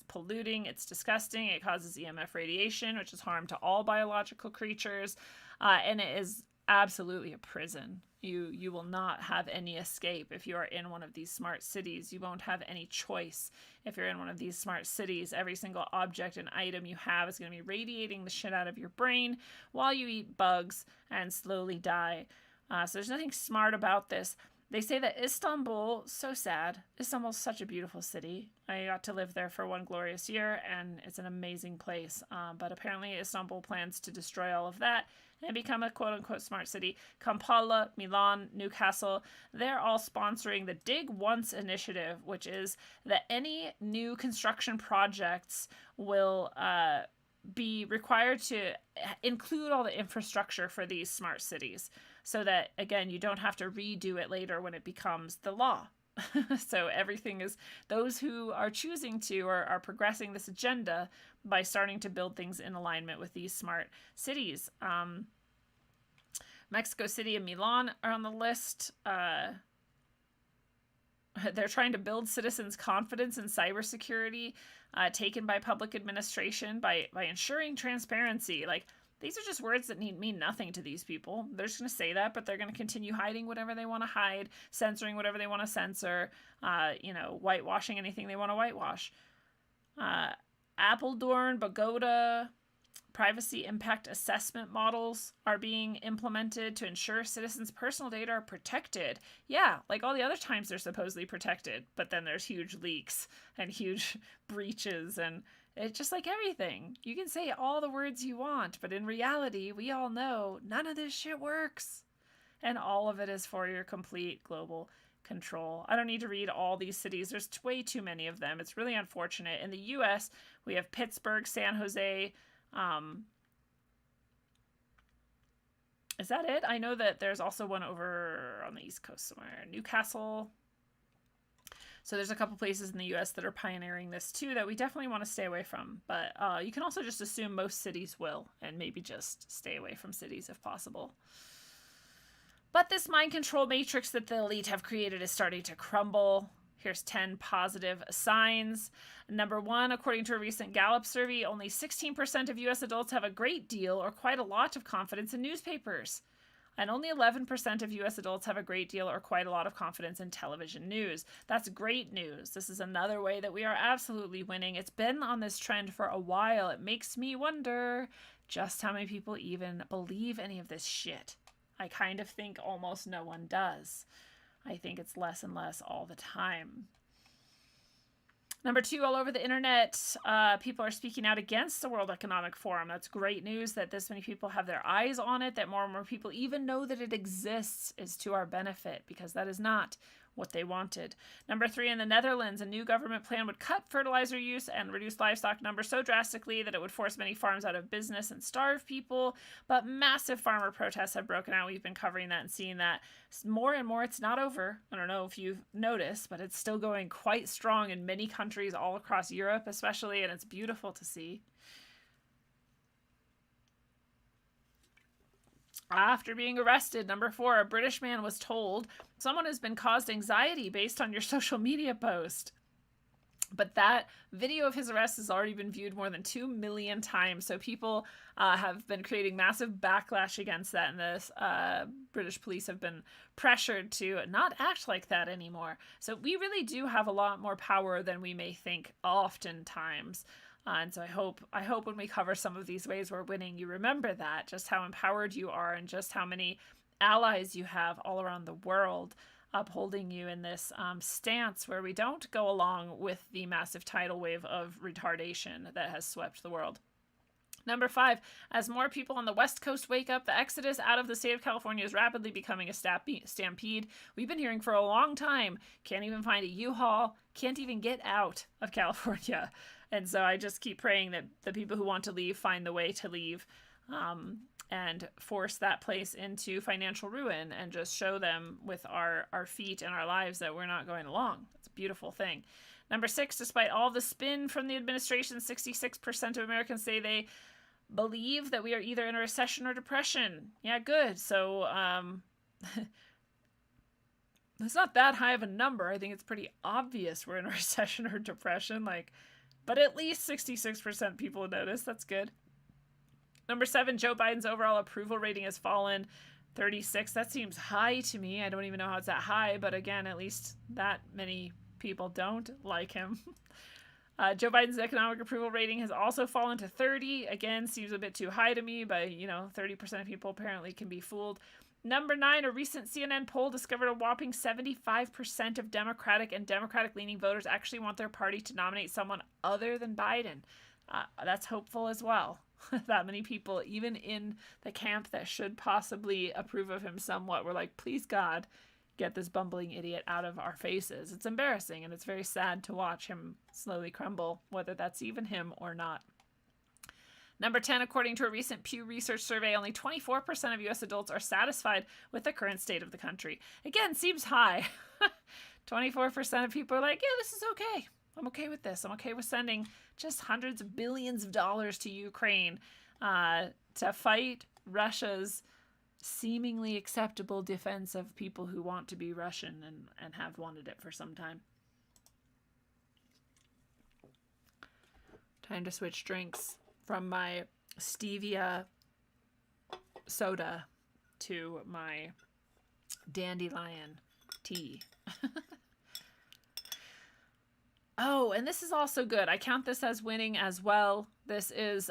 polluting, it's disgusting, it causes EMF radiation, which is harm to all biological creatures, and it is absolutely a prison. You will not have any escape if you are in one of these smart cities. You won't have any choice if you're in one of these smart cities. Every single object and item you have is going to be radiating the shit out of your brain while you eat bugs and slowly die. So there's nothing smart about this. They say that Istanbul, so sad. Istanbul's such a beautiful city. I got to live there for one glorious year, and it's an amazing place. But apparently Istanbul plans to destroy all of that and become a quote-unquote smart city. Kampala, Milan, Newcastle, they're all sponsoring the Dig Once initiative, which is that any new construction projects will be required to include all the infrastructure for these smart cities, so that, again, you don't have to redo it later when it becomes the law. So everything is, those who are choosing to are progressing this agenda by starting to build things in alignment with these smart cities. Mexico City and Milan are on the list. They're trying to build citizens' confidence in cybersecurity taken by public administration by ensuring transparency. Like, these are just words that mean nothing to these people. They're just going to say that, but they're going to continue hiding whatever they want to hide, censoring whatever they want to censor, whitewashing anything they want to whitewash. Apeldoorn, Bogota, Privacy impact assessment models are being implemented to ensure citizens' personal data are protected. Yeah, like all the other times they're supposedly protected, but then there's huge leaks and huge breaches, and it's just like everything. You can say all the words you want, but in reality, we all know none of this shit works. And all of it is for your complete global control. I don't need to read all these cities. There's way too many of them. It's really unfortunate. In the US, we have Pittsburgh, San Jose. Is that it? I know that there's also one over on the East Coast somewhere. Newcastle. So there's a couple places in the US that are pioneering this too that we definitely want to stay away from. But you can also just assume most cities will, and maybe just stay away from cities if possible. But this mind control matrix that the elite have created is starting to crumble. Here's 10 positive signs. Number 1, according to a recent Gallup survey, only 16% of U.S. adults have a great deal or quite a lot of confidence in newspapers. And only 11% of U.S. adults have a great deal or quite a lot of confidence in television news. That's great news. This is another way that we are absolutely winning. It's been on this trend for a while. It makes me wonder just how many people even believe any of this shit. I kind of think almost no one does. I think it's less and less all the time. Number 2, all over the internet, people are speaking out against the World Economic Forum. That's great news that this many people have their eyes on it, that more and more people even know that it exists is to our benefit, because that is not what they wanted. Number 3, in the Netherlands, a new government plan would cut fertilizer use and reduce livestock numbers so drastically that it would force many farms out of business and starve people. But massive farmer protests have broken out. We've been covering that and seeing that more and more. It's not over. I don't know if you've noticed, but it's still going quite strong in many countries all across Europe especially, and it's beautiful to see. After being arrested, number 4, a British man was told someone has been caused anxiety based on your social media post. But that video of his arrest has already been viewed more than 2 million times. So people have been creating massive backlash against that. And the British police have been pressured to not act like that anymore. So we really do have a lot more power than we may think oftentimes. And so I hope when we cover some of these ways we're winning, you remember that, just how empowered you are and just how many allies you have all around the world upholding you in this stance where we don't go along with the massive tidal wave of retardation that has swept the world. Number 5, as more people on the West Coast wake up, the exodus out of the state of California is rapidly becoming a stampede. We've been hearing for a long time, can't even find a U-Haul, can't even get out of California. And so I just keep praying that the people who want to leave find the way to leave and force that place into financial ruin and just show them with our feet and our lives that we're not going along. It's a beautiful thing. Number 6, despite all the spin from the administration, 66% of Americans say they believe that we are either in a recession or depression. Yeah, good. So it's not that high of a number. I think it's pretty obvious we're in a recession or depression. But at least 66% people notice. That's good. Number 7, Joe Biden's overall approval rating has fallen 36. That seems high to me. I don't even know how it's that high, but again, at least that many people don't like him. Joe Biden's economic approval rating has also fallen to 30. Again, seems a bit too high to me, but 30% of people apparently can be fooled. Number 9, a recent CNN poll discovered a whopping 75% of Democratic and Democratic-leaning voters actually want their party to nominate someone other than Biden. That's hopeful as well. That many people, even in the camp that should possibly approve of him somewhat, were like, please God, get this bumbling idiot out of our faces. It's embarrassing, and it's very sad to watch him slowly crumble, whether that's even him or not. Number 10, according to a recent Pew Research survey, only 24% of U.S. adults are satisfied with the current state of the country. Again, seems high. 24% of people are like, yeah, this is okay. I'm okay with this. I'm okay with sending just hundreds of billions of dollars to Ukraine to fight Russia's seemingly acceptable defense of people who want to be Russian and have wanted it for some time. Time to switch drinks from my stevia soda to my dandelion tea. Oh, and this is also good. I count this as winning as well. This is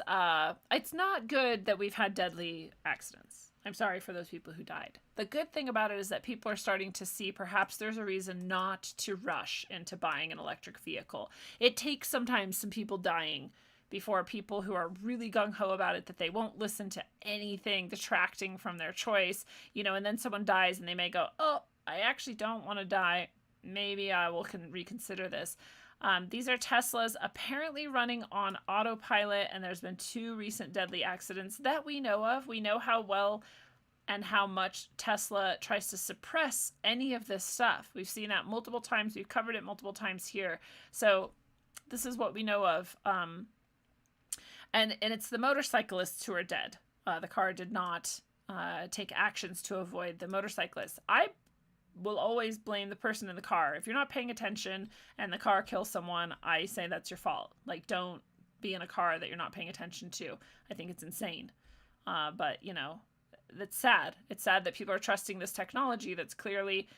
it's not good that we've had deadly accidents. I'm sorry for those people who died. The good thing about it is that people are starting to see perhaps there's a reason not to rush into buying an electric vehicle. It takes sometimes some people dying before people who are really gung-ho about it, that they won't listen to anything detracting from their choice, and then someone dies and they may go, oh, I actually don't want to die. Maybe I will reconsider this. These are Teslas apparently running on autopilot, and there's been 2 recent deadly accidents that we know of. We know how well and how much Tesla tries to suppress any of this stuff. We've seen that multiple times. We've covered it multiple times here. So this is what we know of. And it's the motorcyclists who are dead. The car did not take actions to avoid the motorcyclists. I will always blame the person in the car. If you're not paying attention and the car kills someone, I say that's your fault. Like, don't be in a car that you're not paying attention to. I think it's insane. But, that's sad. It's sad that people are trusting this technology that's clearly,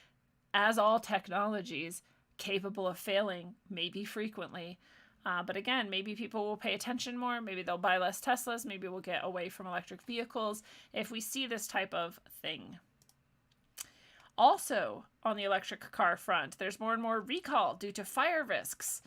as all technologies, capable of failing, maybe frequently. But again, maybe people will pay attention more. Maybe they'll buy less Teslas. Maybe we'll get away from electric vehicles if we see this type of thing. Also, on the electric car front, there's more and more recall due to fire risks.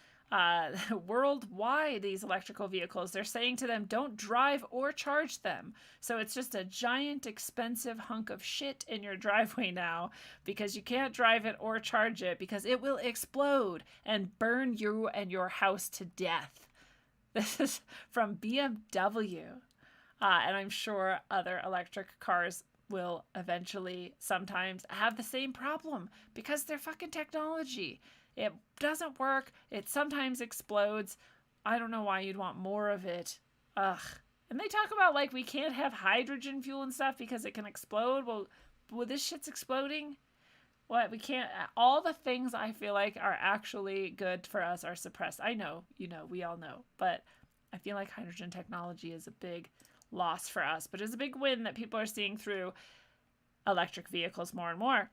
Worldwide, these electrical vehicles, they're saying to them, don't drive or charge them. So it's just a giant, expensive hunk of shit in your driveway now, because you can't drive it or charge it because it will explode and burn you and your house to death. This is from BMW. And I'm sure other electric cars will eventually sometimes have the same problem because they're fucking technology. It doesn't work. It sometimes explodes. I don't know why you'd want more of it. Ugh. And they talk about, like, we can't have hydrogen fuel and stuff because it can explode. Well, this shit's exploding? What? We can't... All the things I feel like are actually good for us are suppressed. I know, we all know. But I feel like hydrogen technology is a big loss for us. But it's a big win that people are seeing through electric vehicles more and more.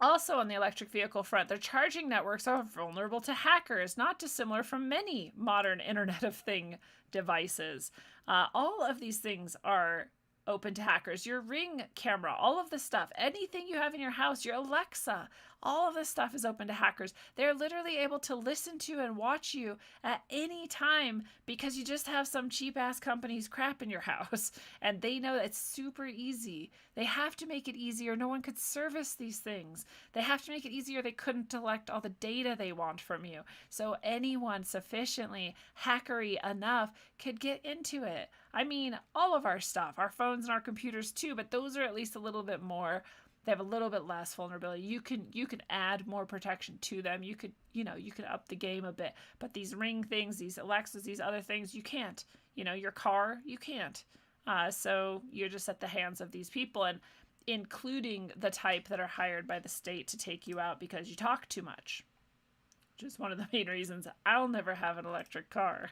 Also, on the electric vehicle front, their charging networks are vulnerable to hackers, not dissimilar from many modern Internet of Thing devices. All of these things are open to hackers. Your Ring camera, all of this stuff, anything you have in your house, your Alexa, all of this stuff is open to hackers. They're literally able to listen to and watch you at any time because you just have some cheap-ass company's crap in your house. And they know that it's super easy. They have to make it easier. No one could service these things. They have to make it easier. They couldn't collect all the data they want from you. So anyone sufficiently hackery enough could get into it. I mean, all of our stuff, our phones and our computers too, but those are at least a little bit more. They have a little bit less vulnerability. You can add more protection to them. You could up the game a bit. But these Ring things, these Alexas, these other things, you can't. Your car, you can't. So you're just at the hands of these people, and including the type that are hired by the state to take you out because you talk too much, which is one of the main reasons I'll never have an electric car.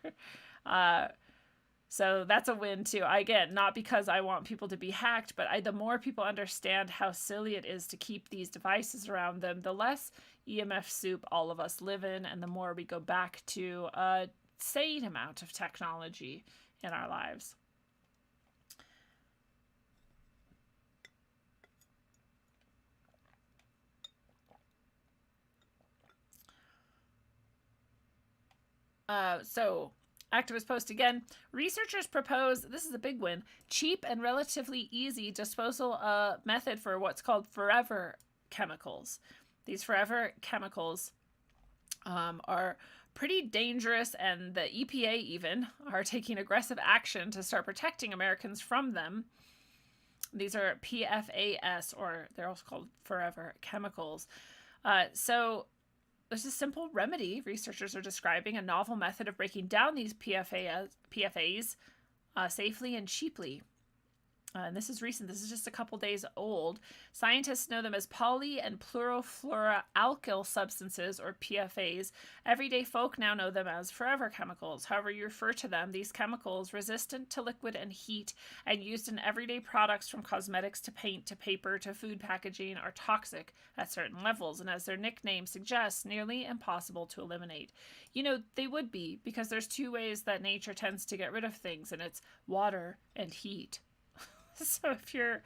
So that's a win too. Again, not because I want people to be hacked, but the more people understand how silly it is to keep these devices around them, the less EMF soup all of us live in, and the more we go back to a sane amount of technology in our lives. Activist post again. Researchers propose, this is a big win, cheap and relatively easy disposal method for what's called forever chemicals. These forever chemicals are pretty dangerous, and the EPA even are taking aggressive action to start protecting Americans from them. These are PFAS, or they're also called forever chemicals. So there's a simple remedy. Researchers are describing a novel method of breaking down these PFAs safely and cheaply. and this is recent, this is just a couple days old. Scientists know them as poly and perfluoroalkyl substances, or PFAs. Everyday folk now know them as forever chemicals. However you refer to them, these chemicals, resistant to liquid and heat and used in everyday products from cosmetics to paint to paper to food packaging, are toxic at certain levels, and as their nickname suggests, nearly impossible to eliminate. You know, they would be, because there's two ways that nature tends to get rid of things, and it's water and heat. So if you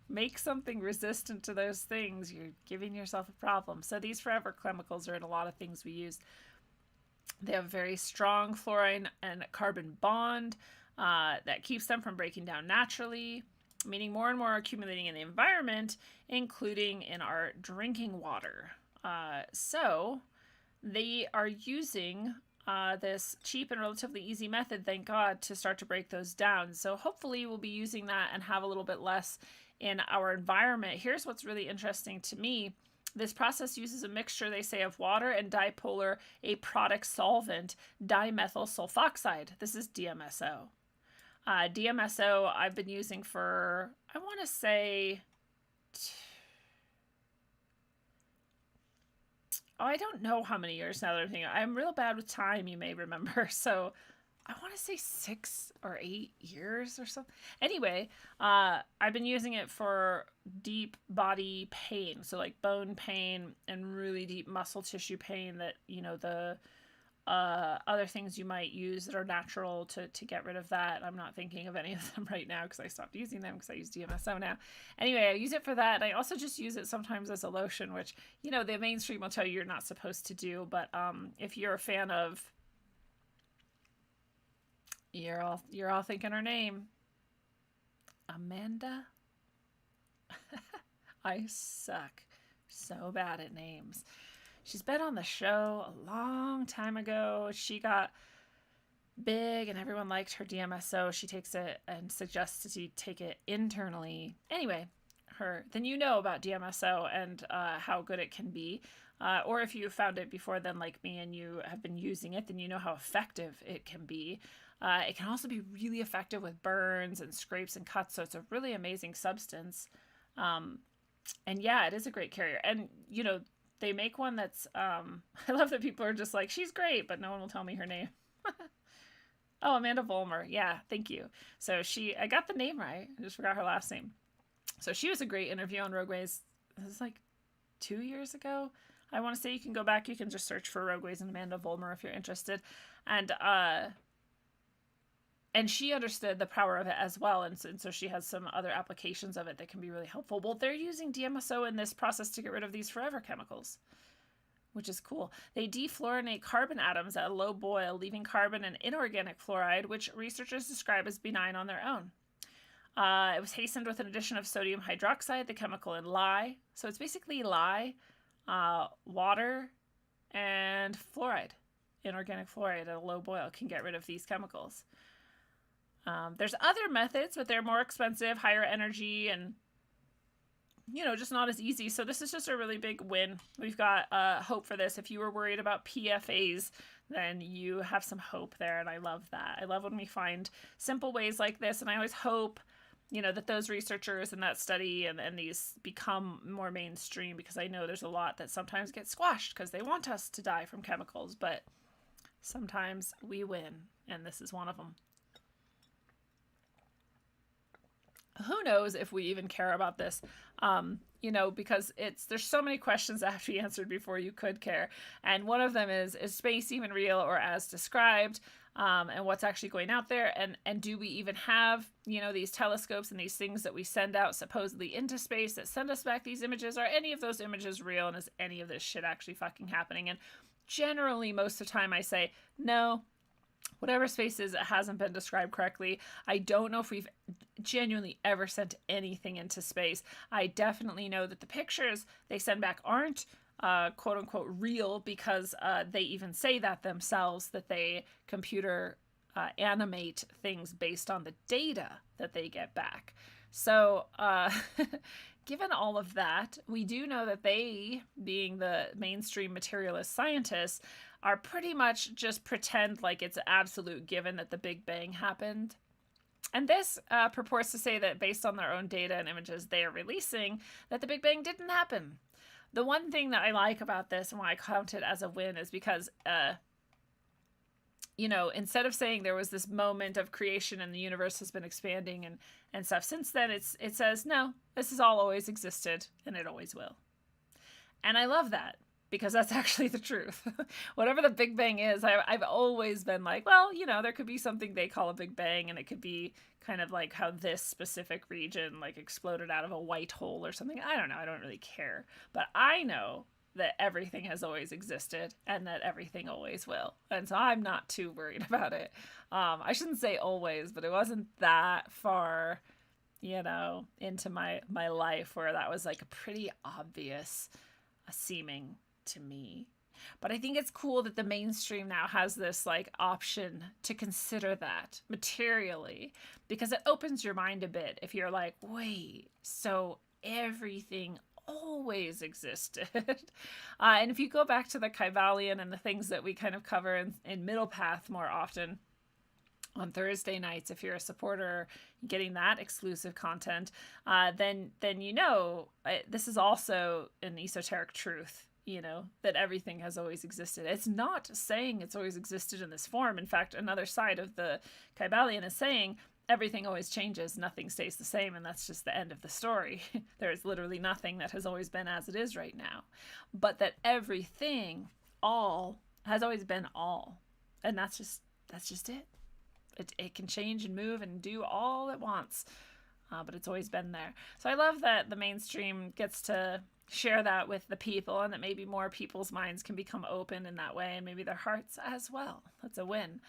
make something resistant to those things, you're giving yourself a problem. So these forever chemicals are in a lot of things we use. They have a very strong fluorine and carbon bond that keeps them from breaking down naturally, meaning more and more are accumulating in the environment, including in our drinking water. So they are using this cheap and relatively easy method, thank God, to start to break those down. So hopefully we'll be using that and have a little bit less in our environment. Here's what's really interesting to me. This process uses a mixture, they say, of water and dipolar aprotic solvent, dimethyl sulfoxide. This is DMSO. DMSO I've been using for, I want to say, I don't know how many years now that I'm thinking. I'm real bad with time, you may remember. So I want to say 6 or 8 years or something. Anyway, I've been using it for deep body pain. So like bone pain and really deep muscle tissue pain that, you know, the other things you might use that are natural to get rid of that. I'm not thinking of any of them right now because I stopped using them because I use DMSO now. Anyway, I use it for that. And I also just use it sometimes as a lotion, which, you know, the mainstream will tell you you're not supposed to do. But if you're a fan of, you're all thinking her name, Amanda. I suck so bad at names. She's been on the show a long time ago. She got big and everyone liked her DMSO. She takes it and suggests that you take it internally. Anyway, then you know about DMSO and how good it can be. Or if you found it before then, like me, and you have been using it, then you know how effective it can be. It can also be really effective with burns and scrapes and cuts. So it's a really amazing substance. And yeah, it is a great carrier. And, you know, they make one that's, I love that people are just like, she's great, but no one will tell me her name. Oh, Amanda Vollmer. Yeah, thank you. So I got the name right. I just forgot her last name. So she was a great interview on Rogueways. This is like 2 years ago. I want to say you can go back. You can just search for Rogueways and Amanda Vollmer if you're interested. And she understood the power of it as well. And so she has some other applications of it that can be really helpful. Well, they're using DMSO in this process to get rid of these forever chemicals, which is cool. They defluorinate carbon atoms at a low boil, leaving carbon and inorganic fluoride, which researchers describe as benign on their own. It was hastened with an addition of sodium hydroxide, the chemical in lye. So it's basically lye, water, and fluoride. Inorganic fluoride at a low boil can get rid of these chemicals. There's other methods, but they're more expensive, higher energy, and, you know, just not as easy. So this is just a really big win. We've got hope for this. If you were worried about PFAs, then you have some hope there, and I love that. I love when we find simple ways like this, and I always hope, you know, that those researchers and that study and these become more mainstream, because I know there's a lot that sometimes get squashed because they want us to die from chemicals, but sometimes we win, and this is one of them. Who knows if we even care about this, you know, because there's so many questions that have to be answered before you could care. And one of them is space even real or as described? And what's actually going out there? And do we even have, you know, these telescopes and these things that we send out supposedly into space that send us back these images? Are any of those images real? And is any of this shit actually fucking happening? And generally, most of the time I say, no. Whatever space is, it hasn't been described correctly. I don't know if we've genuinely ever sent anything into space. I definitely know that the pictures they send back aren't quote unquote real, because they even say that themselves, that they computer animate things based on the data that they get back. So given all of that, we do know that they, being the mainstream materialist scientists, are pretty much just pretend like it's an absolute given that the Big Bang happened. And this purports to say that based on their own data and images they are releasing, that the Big Bang didn't happen. The one thing that I like about this and why I count it as a win is because, instead of saying there was this moment of creation and the universe has been expanding and stuff, since then it says, no, this has all always existed and it always will. And I love that, because that's actually the truth. Whatever the Big Bang is, I've always been like, well, there could be something they call a Big Bang, and it could be kind of like how this specific region like exploded out of a white hole or something. I don't know. I don't really care. But I know that everything has always existed and that everything always will. And so I'm not too worried about it. I shouldn't say always, but it wasn't that far, into my life where that was like a pretty obvious seeming to me. But I think it's cool that the mainstream now has this like option to consider that materially, because it opens your mind a bit if you're like, wait, so everything always existed. And if you go back to the Kybalion and the things that we kind of cover in Middle Path more often on Thursday nights, if you're a supporter getting that exclusive content, then this is also an esoteric truth, that everything has always existed. It's not saying it's always existed in this form. In fact, another side of the Kybalion is saying everything always changes, nothing stays the same, and that's just the end of the story. There is literally nothing that has always been as it is right now. But that everything, all, has always been all. And that's just it. It can change and move and do all it wants, but it's always been there. So I love that the mainstream gets to share that with the people, and that maybe more people's minds can become open in that way, and maybe their hearts as well. That's a win.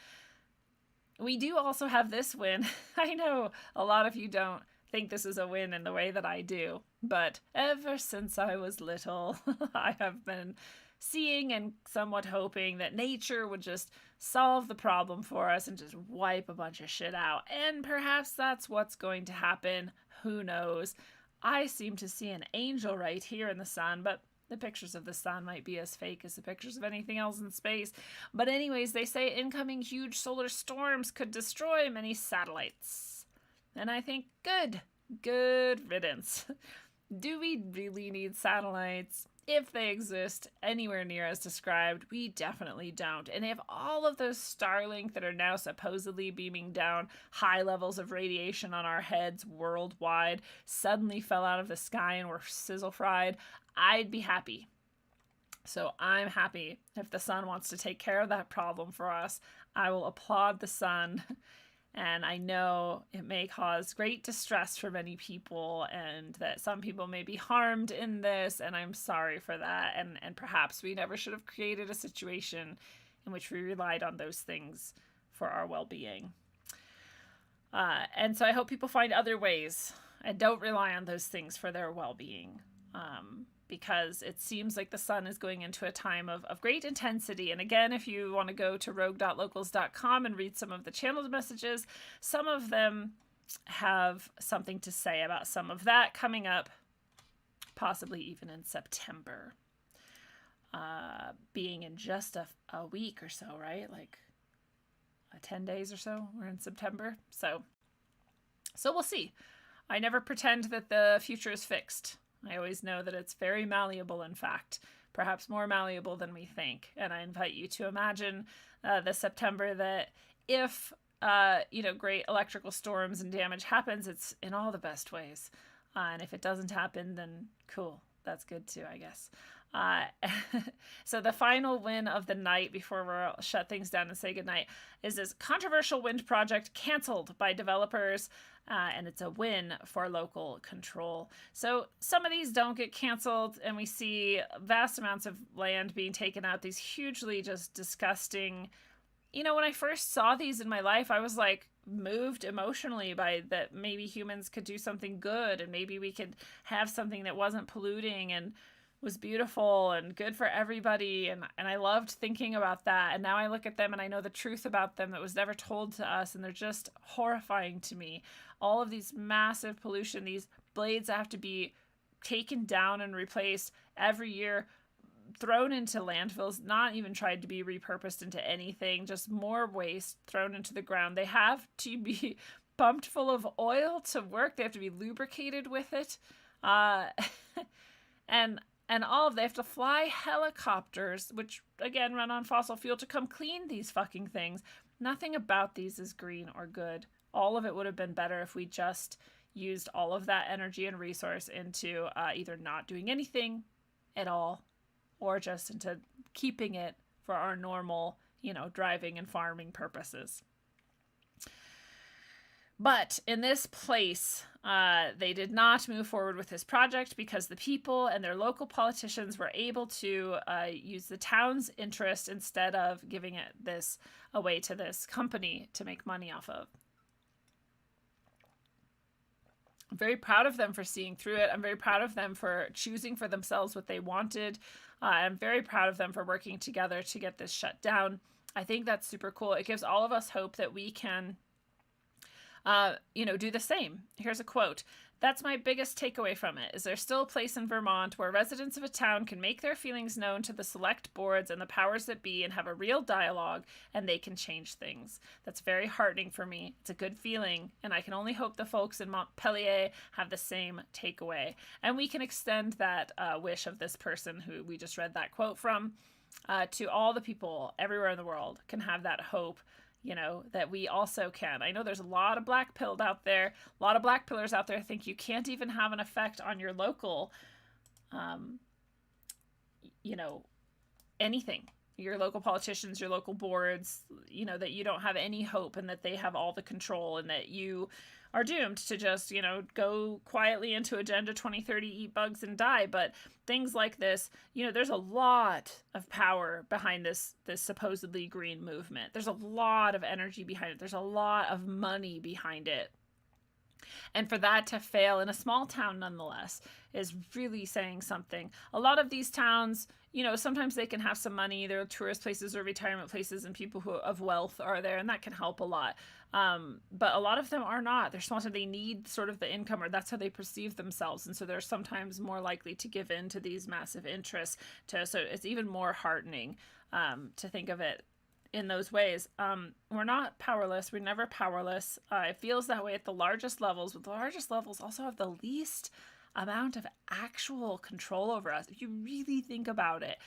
We do also have this win. I know a lot of you don't think this is a win in the way that I do, but ever since I was little, I have been seeing and somewhat hoping that nature would just solve the problem for us and just wipe a bunch of shit out. And perhaps that's what's going to happen. Who knows? I seem to see an angel right here in the sun, but the pictures of the sun might be as fake as the pictures of anything else in space. But anyways, they say incoming huge solar storms could destroy many satellites. And I think, good riddance. Do we really need satellites? If they exist anywhere near as described, we definitely don't. And if all of those Starlink that are now supposedly beaming down high levels of radiation on our heads worldwide suddenly fell out of the sky and were sizzle fried, I'd be happy. So I'm happy. If the sun wants to take care of that problem for us, I will applaud the sun. And I know it may cause great distress for many people, and that some people may be harmed in this, and I'm sorry for that. And perhaps we never should have created a situation in which we relied on those things for our well-being. And so I hope people find other ways and don't rely on those things for their well-being. Because it seems like the sun is going into a time of great intensity. And again, if you want to go to rogue.locals.com and read some of the channeled messages, some of them have something to say about some of that coming up, possibly even in September. Being in just a week or so, right? Like 10 days or so, we're in September. So we'll see. I never pretend that the future is fixed. I always know that it's very malleable, in fact, perhaps more malleable than we think. And I invite you to imagine this September that if, great electrical storms and damage happens, it's in all the best ways. And if it doesn't happen, then cool. That's good too, I guess. So the final win of the night before we'll shut things down and say goodnight is this controversial wind project canceled by developers. And it's a win for local control. So some of these don't get canceled, and we see vast amounts of land being taken out, these hugely just disgusting. When I first saw these in my life, I was like moved emotionally by that maybe humans could do something good, and maybe we could have something that wasn't polluting and was beautiful and good for everybody. And I loved thinking about that. And now I look at them and I know the truth about them that was never told to us. And they're just horrifying to me. All of these massive pollution, these blades have to be taken down and replaced every year, thrown into landfills, not even tried to be repurposed into anything, just more waste thrown into the ground. They have to be pumped full of oil to work. They have to be lubricated with it. And they have to fly helicopters, which again run on fossil fuel, to come clean these fucking things. Nothing about these is green or good. All of it would have been better if we just used all of that energy and resource into either not doing anything at all, or just into keeping it for our normal, driving and farming purposes. But in this place, they did not move forward with this project because the people and their local politicians were able to use the town's interest instead of giving it this away to this company to make money off of. I'm very proud of them for seeing through it. I'm very proud of them for choosing for themselves what they wanted. I'm very proud of them for working together to get this shut down. I think that's super cool. It gives all of us hope that we can do the same. Here's a quote. That's my biggest takeaway from it. Is there's still a place in Vermont where residents of a town can make their feelings known to the select boards and the powers that be and have a real dialogue, and they can change things. That's very heartening for me. It's a good feeling, and I can only hope the folks in Montpelier have the same takeaway. And we can extend that wish of this person who we just read that quote from to all the people everywhere in the world can have that hope, that we also can. I know there's a lot of black pilled out there, a lot of black pillars out there think you can't even have an effect on your local, anything. Your local politicians, your local boards, that you don't have any hope and that they have all the control and that you are doomed to just, go quietly into Agenda 2030, eat bugs and die. But things like this, there's a lot of power behind this supposedly green movement. There's a lot of energy behind it. There's a lot of money behind it. And for that to fail in a small town nonetheless is really saying something. A lot of these towns, sometimes they can have some money. There are tourist places or retirement places and people who of wealth are there, and that can help a lot. But a lot of them are not. They're small, so they need sort of the income, or that's how they perceive themselves. And so they're sometimes more likely to give in to these massive interests. So it's even more heartening to think of it in those ways. We're not powerless. We're never powerless. It feels that way at the largest levels, but the largest levels also have the least amount of actual control over us. If you really think about it,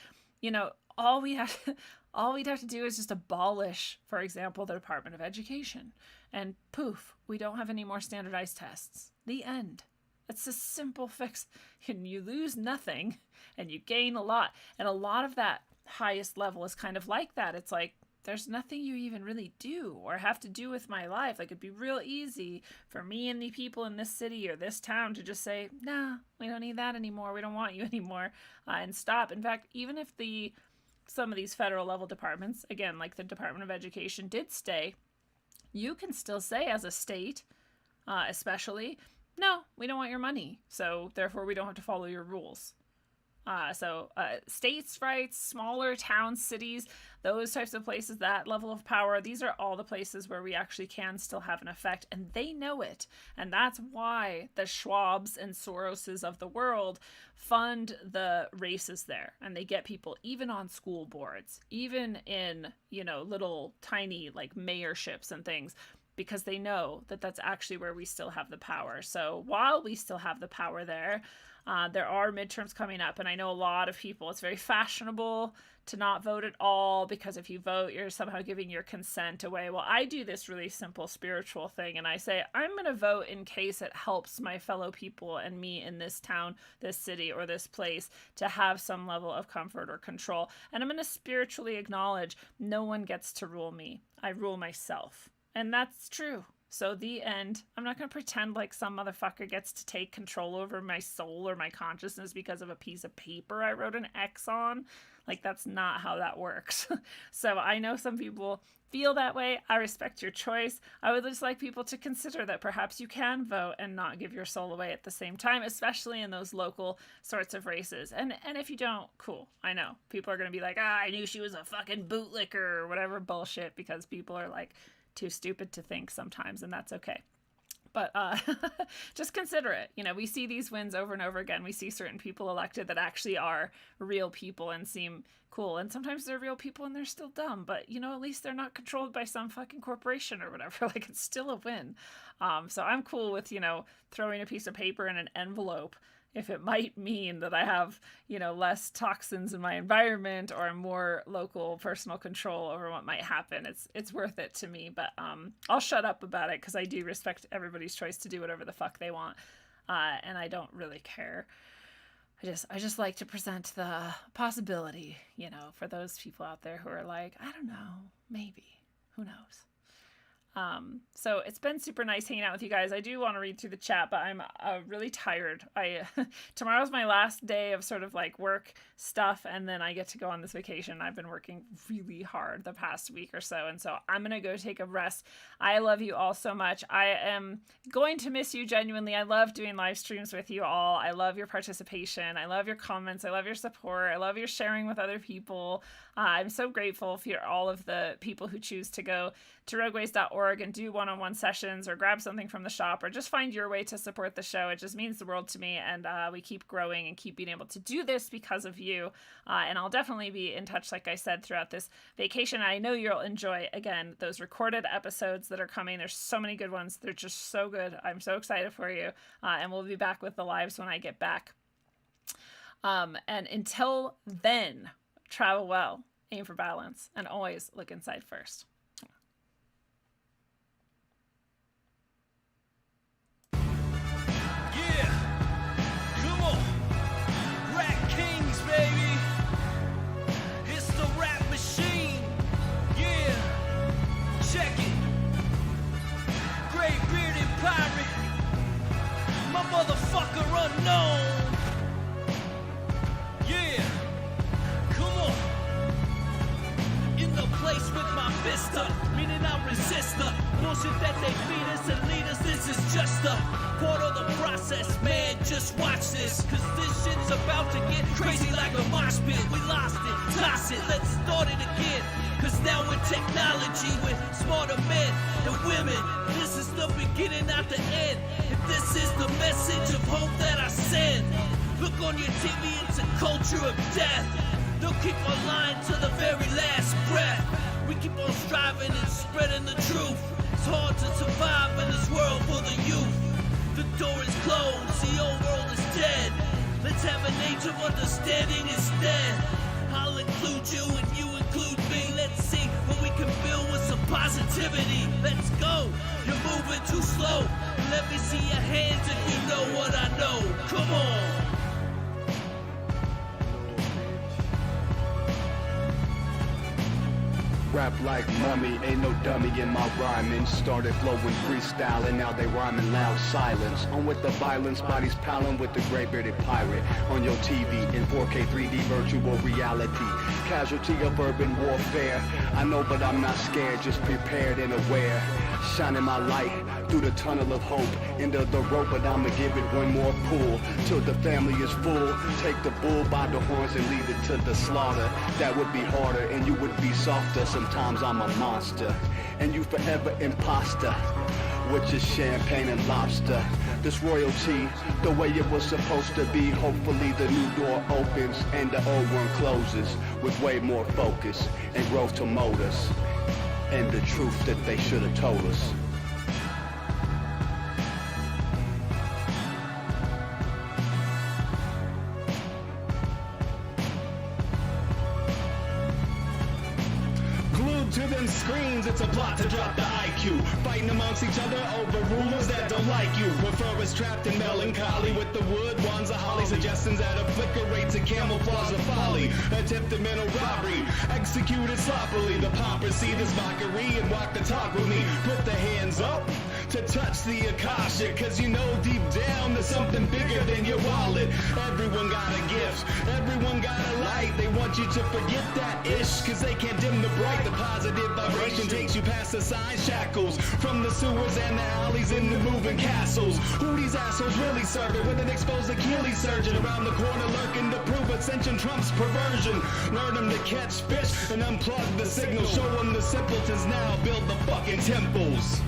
all we'd have to do is just abolish, for example, the Department of Education, and poof, we don't have any more standardized tests. The end. It's a simple fix. And you lose nothing and you gain a lot. And a lot of that highest level is kind of like that. It's like, there's nothing you even really do or have to do with my life. Like, it'd be real easy for me and the people in this city or this town to just say, nah, we don't need that anymore. We don't want you anymore, and stop. In fact, even if some of these federal level departments, again, like the Department of Education, did stay, you can still say as a state, especially, no, we don't want your money. So therefore we don't have to follow your rules. States' rights, smaller towns, cities, those types of places, that level of power, these are all the places where we actually can still have an effect, and they know it. And that's why the Schwabs and Soroses of the world fund the races there, and they get people even on school boards, even in, little tiny like mayorships and things, because they know that that's actually where we still have the power. So while we still have the power there are midterms coming up, and I know a lot of people, it's very fashionable to not vote at all, because if you vote, you're somehow giving your consent away. Well, I do this really simple spiritual thing, and I say, I'm going to vote in case it helps my fellow people and me in this town, this city, or this place to have some level of comfort or control. And I'm going to spiritually acknowledge no one gets to rule me. I rule myself. And that's true. So the end. I'm not going to pretend like some motherfucker gets to take control over my soul or my consciousness because of a piece of paper I wrote an X on. Like, that's not how that works. So I know some people feel that way. I respect your choice. I would just like people to consider that perhaps you can vote and not give your soul away at the same time, especially in those local sorts of races. And if you don't, cool. I know people are going to be like, I knew she was a fucking bootlicker or whatever bullshit, because people are like too stupid to think sometimes, and that's okay. but just consider it. You know, we see these wins over and over again. We see certain people elected that actually are real people and seem cool. And sometimes they're real people and they're still dumb, but you know, at least they're not controlled by some fucking corporation or whatever. Like, it's still a win. So I'm cool with, you know, throwing a piece of paper in an envelope if it might mean that I have, you know, less toxins in my environment or more local personal control over what might happen. It's worth it to me, but I'll shut up about it because I do respect everybody's choice to do whatever the fuck they want, and I don't really care. I just like to present the possibility, you know, for those people out there who are like, I don't know, maybe, who knows. So it's been super nice hanging out with you guys. I do want to read through the chat, but I'm really tired. Tomorrow's my last day of sort of like work stuff, and then I get to go on this vacation. I've been working really hard the past week or so, and so I'm going to go take a rest. I love you all so much. I am going to miss you genuinely. I love doing live streams with you all. I love your participation. I love your comments. I love your support. I love your sharing with other people. I'm so grateful for all of the people who choose to go to rogueways.org and do one-on-one sessions or grab something from the shop or just find your way to support the show. It just means the world to me, and we keep growing and keep being able to do this because of you. And I'll definitely be in touch, like I said, throughout this vacation. I know you'll enjoy, again, those recorded episodes that are coming. There's so many good ones. They're just so good. I'm so excited for you. And we'll be back with the lives when I get back. And until then, travel well, aim for balance, and always look inside first. Baby, it's the rap machine. Yeah, check it. Gray bearded pirate, my motherfucker unknown. Yeah, come on. In the place with my fist up, meaning I resist the bullshit that they feed us and lead us. This is just a part of the process, man. Just watch this, cause this shit's about to get crazy like a mosh pit. We lost it, toss it, let's start it again. Cause now with technology, with smarter men and women, this is the beginning, not the end. If this is the message of hope that I send, look on your TV, it's a culture of death. They'll keep on lying to the very last breath. We keep on striving and spreading the truth. It's hard to survive in this world for the youth. The door is closed, the old world is dead. Let's have an age of understanding instead. I'll include you and you include me. Let's see what we can build with some positivity. Let's go, you're moving too slow. Let me see your hands if you know what I know. Come on. Rap like mummy, ain't no dummy in my rhyming. Started flowing freestyling, now they rhyming loud silence. On with the violence, bodies piling with the gray-bearded pirate. On your TV in 4K 3D virtual reality. Casualty of urban warfare. I know but I'm not scared, just prepared and aware. Shining my light through the tunnel of hope. Into the rope, but I'ma give it one more pull. Till the family is full. Take the bull by the horns and lead it to the slaughter. That would be harder and you would be softer. Sometimes I'm a monster, and you forever imposter, with your champagne and lobster. This royalty, the way it was supposed to be. Hopefully the new door opens and the old one closes, with way more focus and growth to mold us, and the truth that they should have told us. To them screens, it's a plot to drop the IQ. Fighting amongst each other over rulers that don't like you. Prefer us trapped in melancholy with the wood wands of holly. Suggestions that a flicker rate to camouflage the folly. Attempted mental robbery, executed sloppily. The paupers see this mockery and walk the talk with me. Put the hands up to touch the Akasha, cause you know deep down there's something bigger than your wallet. Everyone got a gift, everyone got a light. They want you to forget that ish, cause they can't dim the bright. The positive vibration takes you past the sign shackles, from the sewers and the alleys into moving castles. Who these assholes really serving with an exposed Achilles surgeon around the corner lurking to prove Ascension Trump's perversion? Learn them to catch fish and unplug the signal. Show them the simpletons now build the fucking temples.